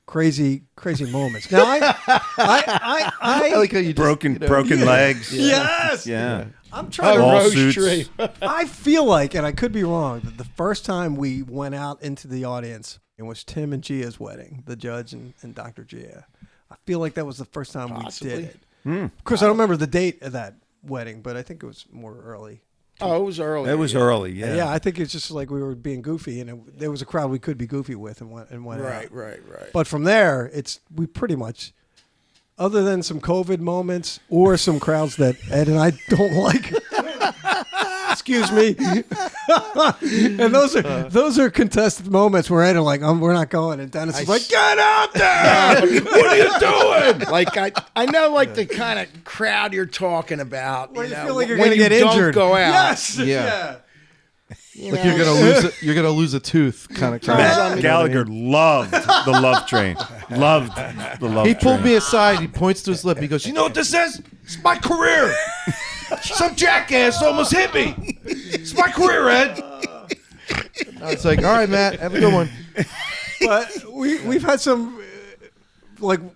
crazy moments. Now, I like how you just, broken legs. Yes. Yeah. I'm trying to All suits. I feel like, and I could be wrong, that the first time we went out into the audience, it was Tim and Gia's wedding, the judge and Dr. Gia. I feel like that was the first time we did it. Of course, I don't remember the date of that wedding, but I think it was more early. Oh, it was early. It was early, yeah. Yeah, I think it's just like we were being goofy, and there was a crowd we could be goofy with and went Right, out. right. But from there, we pretty much, other than some COVID moments or some crowds that Ed and I don't like. Excuse me. And those are contested moments where Ed and like, we're not going, and Dennis is like, get out there! What are you doing? Like I know, like the kind of crowd you're talking about. Well, you know, feel like you're when going to get you injured. Don't go out. Yes. Yeah. You Like know? you're gonna lose a tooth, kind of crowd. Matt Gallagher loved the Love Train. Loved the Love Train. He pulled me aside. He points to his lip. He goes, "You know what this is? It's my career. Some jackass almost hit me. It's my career, Ed." It's like, all right, Matt, have a good one. But we've had some.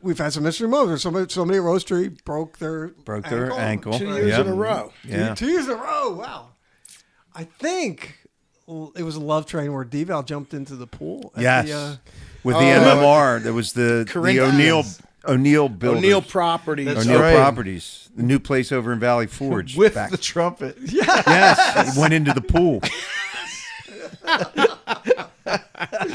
We've had some mystery moments where somebody at Rose Tree broke their ankle. 2 years in a row. Yeah. 2 years in a row. Wow. I think it was a Love Train where D-Val jumped into the pool. Yes. With the MMR. There was the O'Neill builders. O'Neill Properties. O'Neill right. Properties. The new place over in Valley Forge. With the trumpet. Yes. He went into the pool.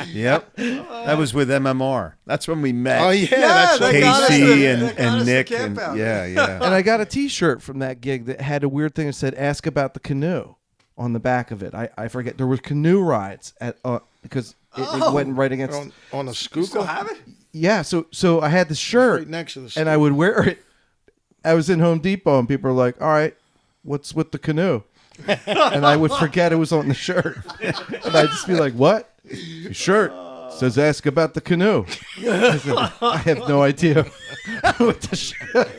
Yep. That was with MMR. That's when we met. Oh, yeah. That's they got us Casey the- and they got us the Nick. camp out. Yeah. And I got a T-shirt from that gig that had a weird thing that said "Ask about the canoe" on the back of it. I forget. There were canoe rides at because it went right against. on a scoop. Still have it? Yeah, so I had the shirt Right next to the and I would wear it. I was in Home Depot and people were like, "All right, what's with the canoe?" And I would forget it was on the shirt, and I'd just be like, "What? Your shirt says ask about the canoe." I said, I have no idea what the shirt.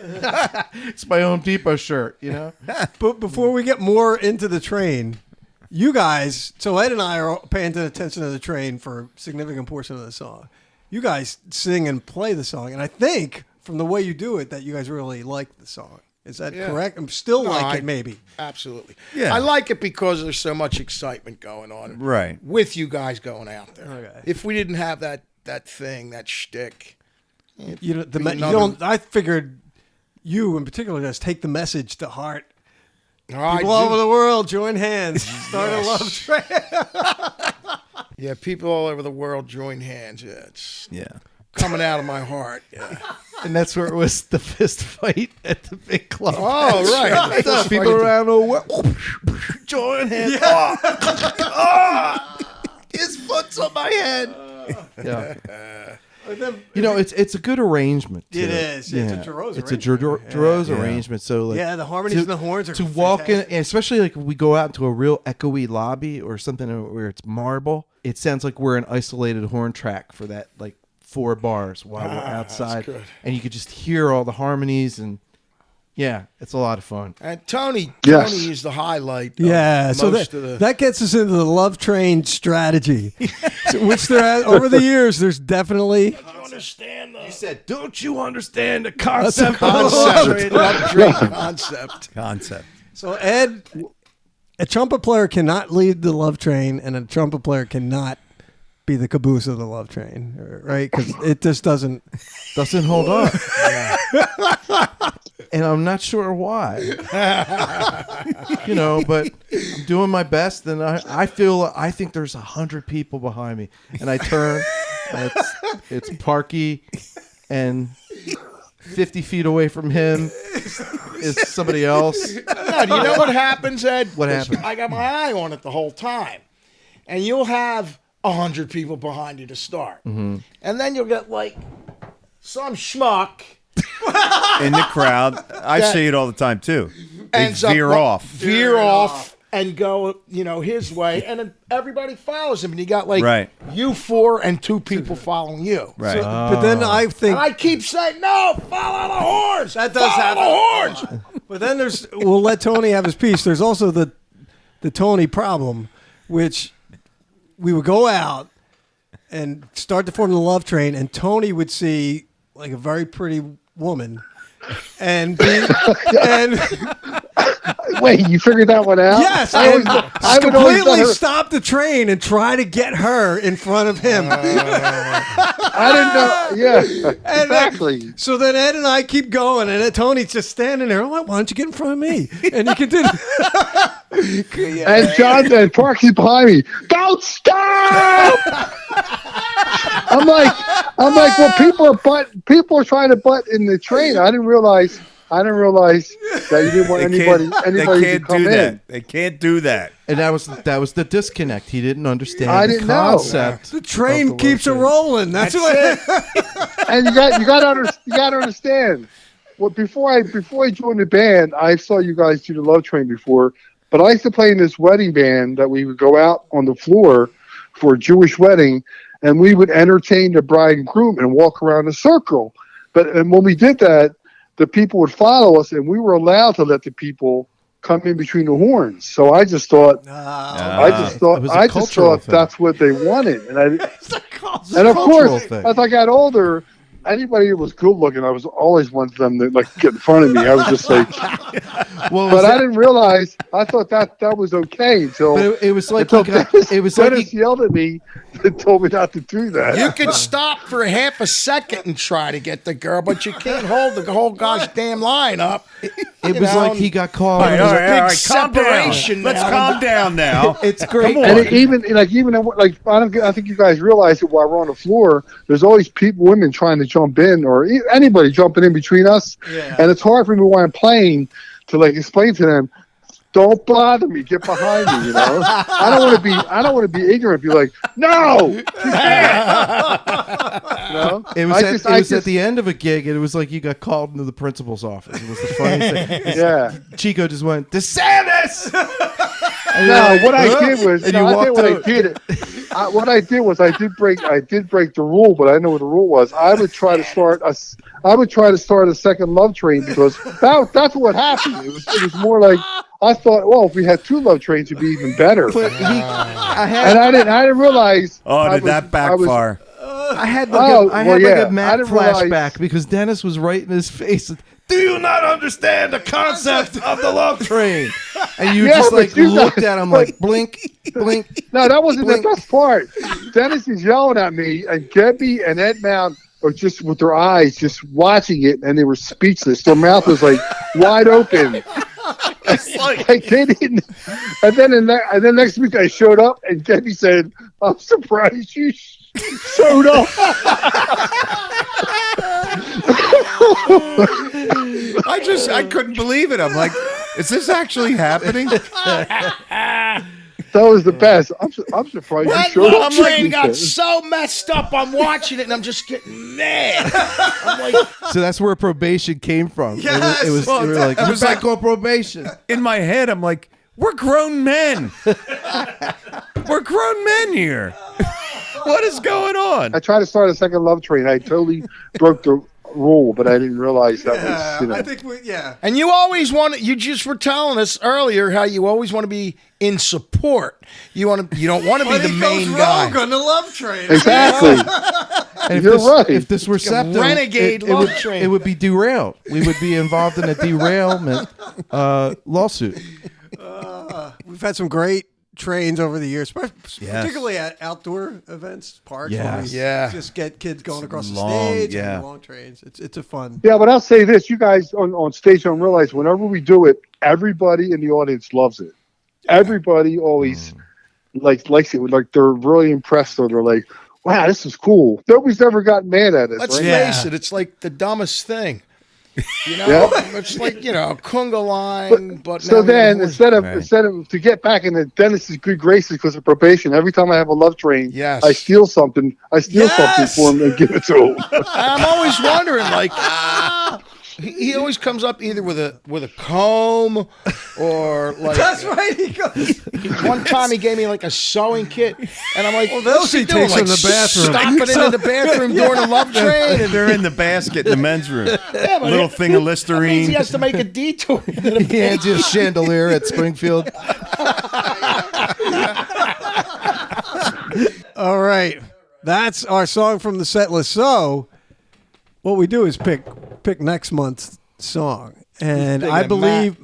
It's my Home Depot shirt, you know. But before we get more into the train, you guys, so Ed and I are paying attention to the train for a significant portion of the song. You guys sing and play the song, and I think from the way you do it that you guys really like the song. Is that correct? I'm still it, maybe. Absolutely. Yeah. I like it because there's so much excitement going on. Right. With you guys going out there. Okay. If we didn't have that thing, that shtick. You know, I figured you in particular just take the message to heart. People all over the world join hands, start a love train. Yeah, people all over the world join hands. Yeah, it's Yeah. coming out of my heart. Yeah. And that's where it was the fist fight at the big club. Oh, right. The fist People fight. around the world join hands. His foot's on my head. Yeah. You know, it's a good arrangement. Too. It is. Yeah. It's a Giroux It's a arrangement. Giroux arrangement. So like, Yeah, the harmonies and the horns are to walk in, fantastic. and especially like if we go out into a real echoey lobby or something where it's marble. It sounds like we're an isolated horn track for that like 4 bars while we're outside, good. and you could just hear all the harmonies and Yeah, it's a lot of fun. And Tony Yes. is the highlight. Yeah, of so most of the. that gets us into the love train strategy, which over the years there's definitely. You understand the You said, "Don't you understand the concept?" concept, love train concept. So Ed, a trumpet player cannot lead the love train, and a trumpet player cannot be the caboose of the love train, right? Because it just doesn't hold up. And I'm not sure why. But I'm doing my best, and I think there's 100 people behind me, and I turn, and it's Parky, and 50 feet away from him is somebody else. No, do you know what happens, Ed? What happened? I got my eye on it the whole time, and you'll have 100 people behind you to start, and then you'll get like some schmuck in the crowd. I see it all the time too. They ends up veer off. And go, his way, and then everybody follows him, and you got like Right. you 4 and 2 people following you. Right. But then I think And I keep saying, no, follow the horns. That does happen. Follow the horns. But then we'll let Tony have his piece. There's also the Tony problem, which we would go out and start to form the love train, and Tony would see like a very pretty woman, and Wait, you figured that one out? yes, I and would always completely let her- stop the train and try to get her in front of him. I didn't know. Yeah, And exactly. so then Ed and I keep going, and then Tony's just standing there. I'm like, why don't you get in front of me? And he continues. And John and Parky's behind me. Don't stop! I'm like, well, people are trying to butt in the train. I didn't realize that you didn't want anybody to come in. They can't do that. And that was the disconnect. He didn't understand I the didn't know. concept. The train of the keeps it love train. rolling. That's what. And you got to understand. Well, before I joined the band, I saw you guys do the Love Train before. But I used to play in this wedding band that we would go out on the floor for a Jewish wedding, and we would entertain the bride and groom and walk around a circle. And when we did that, the people would follow us, and we were allowed to let the people come in between the horns. So I just thought, It was a cultural thing. that's what they wanted, and It's a and of cultural course, thing. as I got older, anybody who was good looking, I was always wanted them to like get in front of me. I was just like, but I didn't realize. I thought that was okay until But it was like until Dennis yelled at me and told me not to do that. You can stop for half a second and try to get the girl, but you can't hold the whole gosh damn line up. It was like he got caught. All right, There's a all right, big calm down. separation Let's now. calm down now. It's great. Come on. And I think you guys realize it while we're on the floor. There's always women trying to jump in, or anybody jumping in between us. Yeah. And it's hard for me while I'm playing to like explain to them, don't bother me, get behind me. I don't want to be ignorant. Be like, no. You can't. It was at the end of a gig, and it was like you got called into the principal's office. It was the funniest thing. Yeah. Chico just went, DeSantis! No, what I did was and you walked out. What I did was I did break the rule, but I know what the rule was. I would try to start a second love train because that's what happened. It was more like I thought, well, if we had 2 love trains, it'd be even better. But I didn't realize. Oh, did that backfire? I had a mad realize- flashback because Dennis was right in his face. Do you not understand the concept of the love train? And you just but like you looked guys- at him like blink, blink. No, that wasn't Blink. the best part. Dennis is yelling at me, and Gabby and Ed Mount are just with their eyes just watching it, and they were speechless. Their mouth was like wide open. Like they didn't. And then next week I showed up, and Gabby said, "I'm surprised you showed up." I couldn't believe it. I'm like, is this actually happening? That was the best. I'm surprised you That showed love up. train got so messed up. I'm watching it, and I'm just getting mad. I'm like, So that's where probation came from. Yes! It was, Well, we were like, it you're was back like- on probation. In my head, I'm like, we're grown men. We're grown men here. What is going on? I tried to start a second love train. I totally broke the rule, but I didn't realize that was. You know. I think And you always want. You just were telling us earlier how you always want to be in support. You don't want to be the main guy. on the love train. Exactly. And You're right. If this were Septum, renegade love train. it would be derailed. We would be involved in a derailment lawsuit. We've had some great trains over the years, particularly at outdoor events, parks. Where we just get kids going across the stage. And long trains. It's a fun. Yeah, but I'll say this: you guys on stage don't realize whenever we do it, everybody in the audience loves it. Everybody always likes it. Like they're really impressed, or they're like, "Wow, this is cool." Nobody's ever gotten mad at us. Let's right? face it; it's like the dumbest thing. You know, it's like conga line. But so then, instead of to get back into Dennis's good graces because of probation, every time I have a love train, I steal something. I steal something for him and give it to him. I'm always wondering, like. He always comes up either with a comb or like. That's right. He goes. One time he gave me like a sewing kit, and I'm like, "Well, those he takes from the bathroom." Stopping into the bathroom during a love train, and they're in the basket in the men's room. Yeah, but little thing of Listerine. That means he has to make a detour. He hands you a chandelier at Springfield. All right, that's our song from the set list. So, what we do is pick next month's song, and I believe,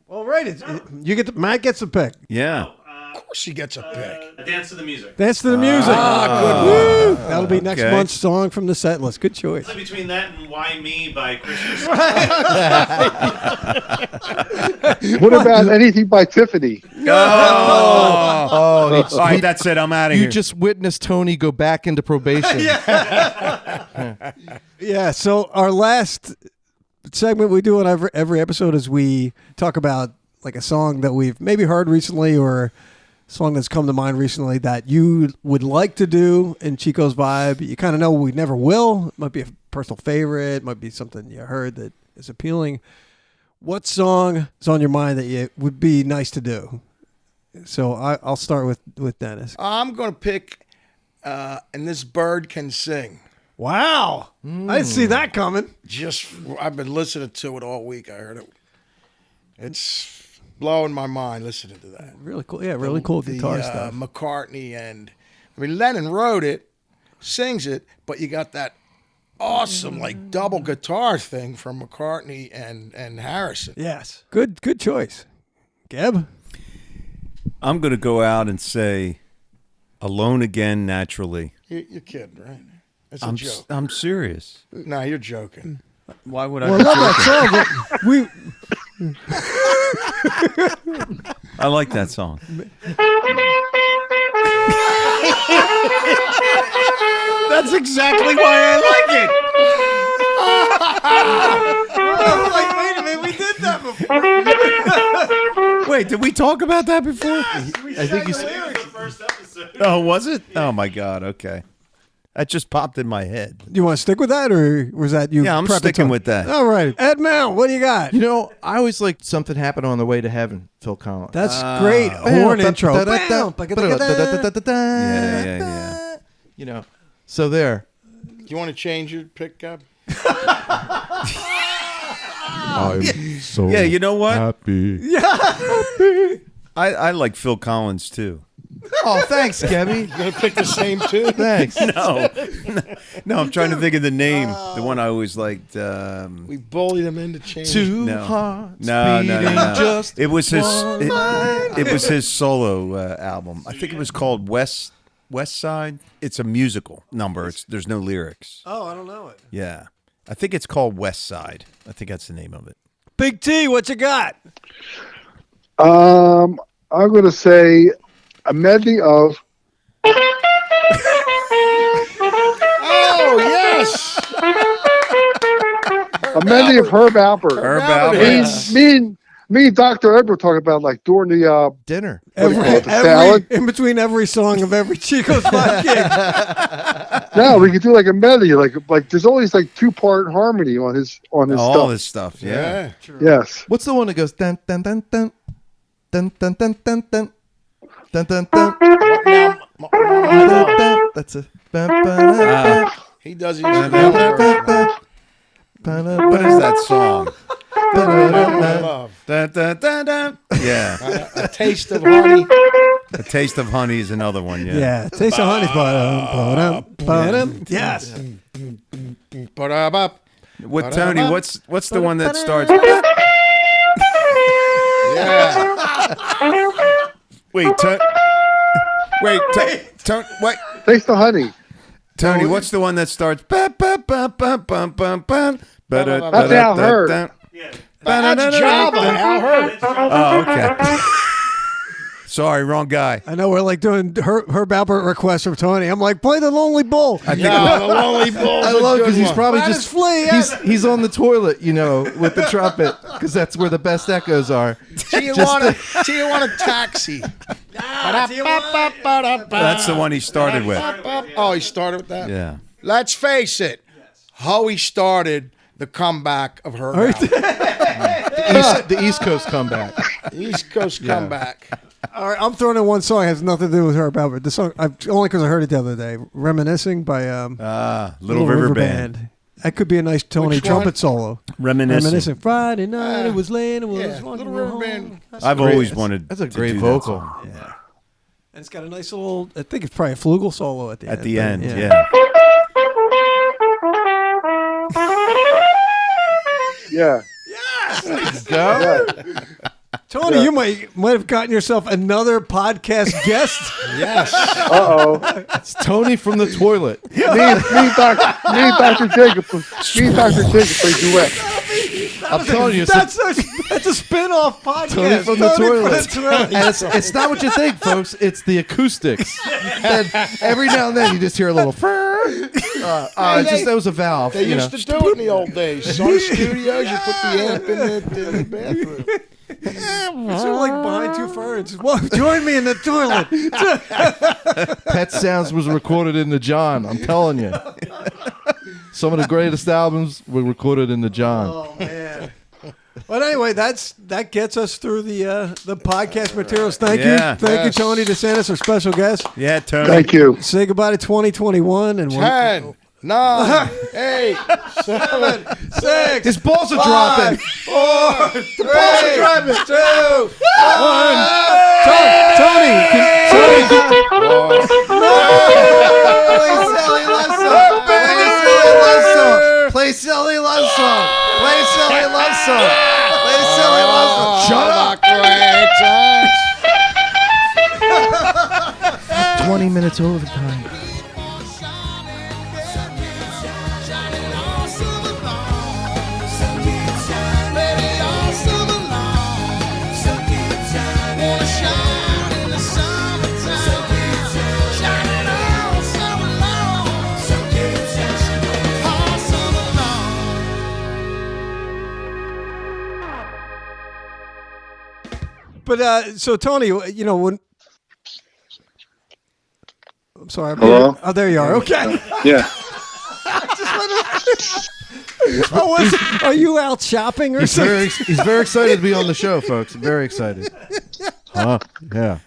Well, right, Matt gets a pick. Yeah, of course he gets a pick. Dance to the music. Dance to the music. Good one. That'll be next month's song from the set list. Good choice. Between that and Why Me by Christian. What about Anything by Tiffany? All right, that's it. I'm out of here. You just witnessed Tony go back into probation. Yeah, so our last segment we do on every episode is we talk about like a song that we've maybe heard recently or a song that's come to mind recently that you would like to do in Chico's Vibe. You kind of know we never will. It might be a personal favorite. It might be something you heard that is appealing. What song is on your mind that you would be nice to do? So I'll start with Dennis. I'm going to pick And This Bird Can Sing. Wow. I didn't see that coming. I've been listening to it all week. I heard it. It's blowing my mind listening to that. Really cool. Yeah, really cool guitar stuff. McCartney Lennon wrote it, sings it, but you got that awesome like double guitar thing from McCartney and Harrison. Yes. Good choice. Geb? I'm going to go out and say Alone Again Naturally. You're kidding, right? It's a joke. I'm serious. No, you're joking. Why would I Well, be I love joking? that song. I like that song. That's exactly why I like it. Wait a minute, we did that before. Wait, did we talk about that before? I think you said. The first episode. Oh, was it? Oh my God. Okay. That just popped in my head. Do you want to stick with that, or was that you? Yeah, I'm sticking with that. All right, Ed Mount, what do you got? You know, I always liked Something Happened on the Way to Heaven, Phil Collins. That's great horn intro. Yeah. You know, so there. Do you want to change your pick up? I'm so Yeah, you know what? happy. I like Phil Collins too. Oh, thanks, Kevin. You gonna pick the same too? Thanks. No, I'm trying to think of the name. The one I always liked. We bullied him into changing. Two No. hearts No. beating just It was his. one It was his solo album. I think it was called West Side. It's a musical number. There's no lyrics. Oh, I don't know it. Yeah, I think it's called West Side. I think that's the name of it. Big T, what you got? I'm going to say a medley of. Oh yes, A medley of Herb Alpert. Herb Alpert. Me and Dr. Ed were talking about like during the dinner. salad. In between every song of every Chico's Live gig. No, we could do like a medley, like there's always like 2-part harmony on his All stuff. this stuff. Yeah. Yes. What's the one that goes dun dun dun dun dun dun dun dun dun dun dun dun? That's a. he does. What is that song? Love. Dun, dun, dun, dun. Yeah. A taste of honey. A Taste of Honey is another one. Yeah. Yeah, taste of honey's bottom. Yes. Ba-da-bop. With Tony, what's the one that starts? Yeah. Wait, wait. Taste the honey. Tony, what's the one that starts? That's Al Hurd. That's Java. Al Hurd. Oh, okay. Sorry, wrong guy. I know we're like doing Herb Alpert requests from Tony. I'm like, play the Lonely Bull. The Lonely Bull. I love because he's probably That just is Flea. he's on the toilet, with the trumpet, because that's where the best echoes are. Tijuana Taxi. That's the one he started with. Oh, he started with that? Yeah. Let's face it. Howie started the comeback of Herb Alpert. The East Coast comeback. East Coast comeback. All right, I'm throwing in one song. It has nothing to do with Herb Alpert. The song, only because I heard it the other day. Reminiscing by Little River Band. That could be a nice Tony trumpet solo. Reminiscing. Friday night, it was late. It was Little River Band. I've always wanted. That's a to great do that vocal. song. Yeah. And it's got a nice little, I think it's probably a flugel solo at the end. At the end, yeah. Yeah. Go. Tony, you might have gotten yourself another podcast guest. Yes. Uh-oh. It's Tony from the toilet. Me and Dr. Jacob play duet. I'm telling you, That's a spin-off podcast. Tony from the toilet. toilet. And it's not what you think, folks. It's the acoustics. And every now and then you just hear a little. That was a valve. They used to do it in the old days. Sony Studios, you put the amp in the bathroom. It's sort of like behind two ferns. Well, join me in the toilet. Pet Sounds was recorded in the John. I'm telling you. Some of the greatest albums were recorded in the John. Oh man. But anyway, that gets us through the podcast materials. Thank you, Tony DeSantis, our special guest. Yeah, Tony. Thank you. Say goodbye to 2021 and 10, 9, 8, 7, 6. His balls are dropping. 4, 3, 2, 1. Tony, play silly love song. Play silly love song. Play silly love song. Shut up. 20 minutes overtime. But so Tony, when I'm sorry. Hello? Oh, there you are. Okay. Yeah. Are you out shopping or something? He's very excited to be on the show, folks. Very excited. Huh? Yeah.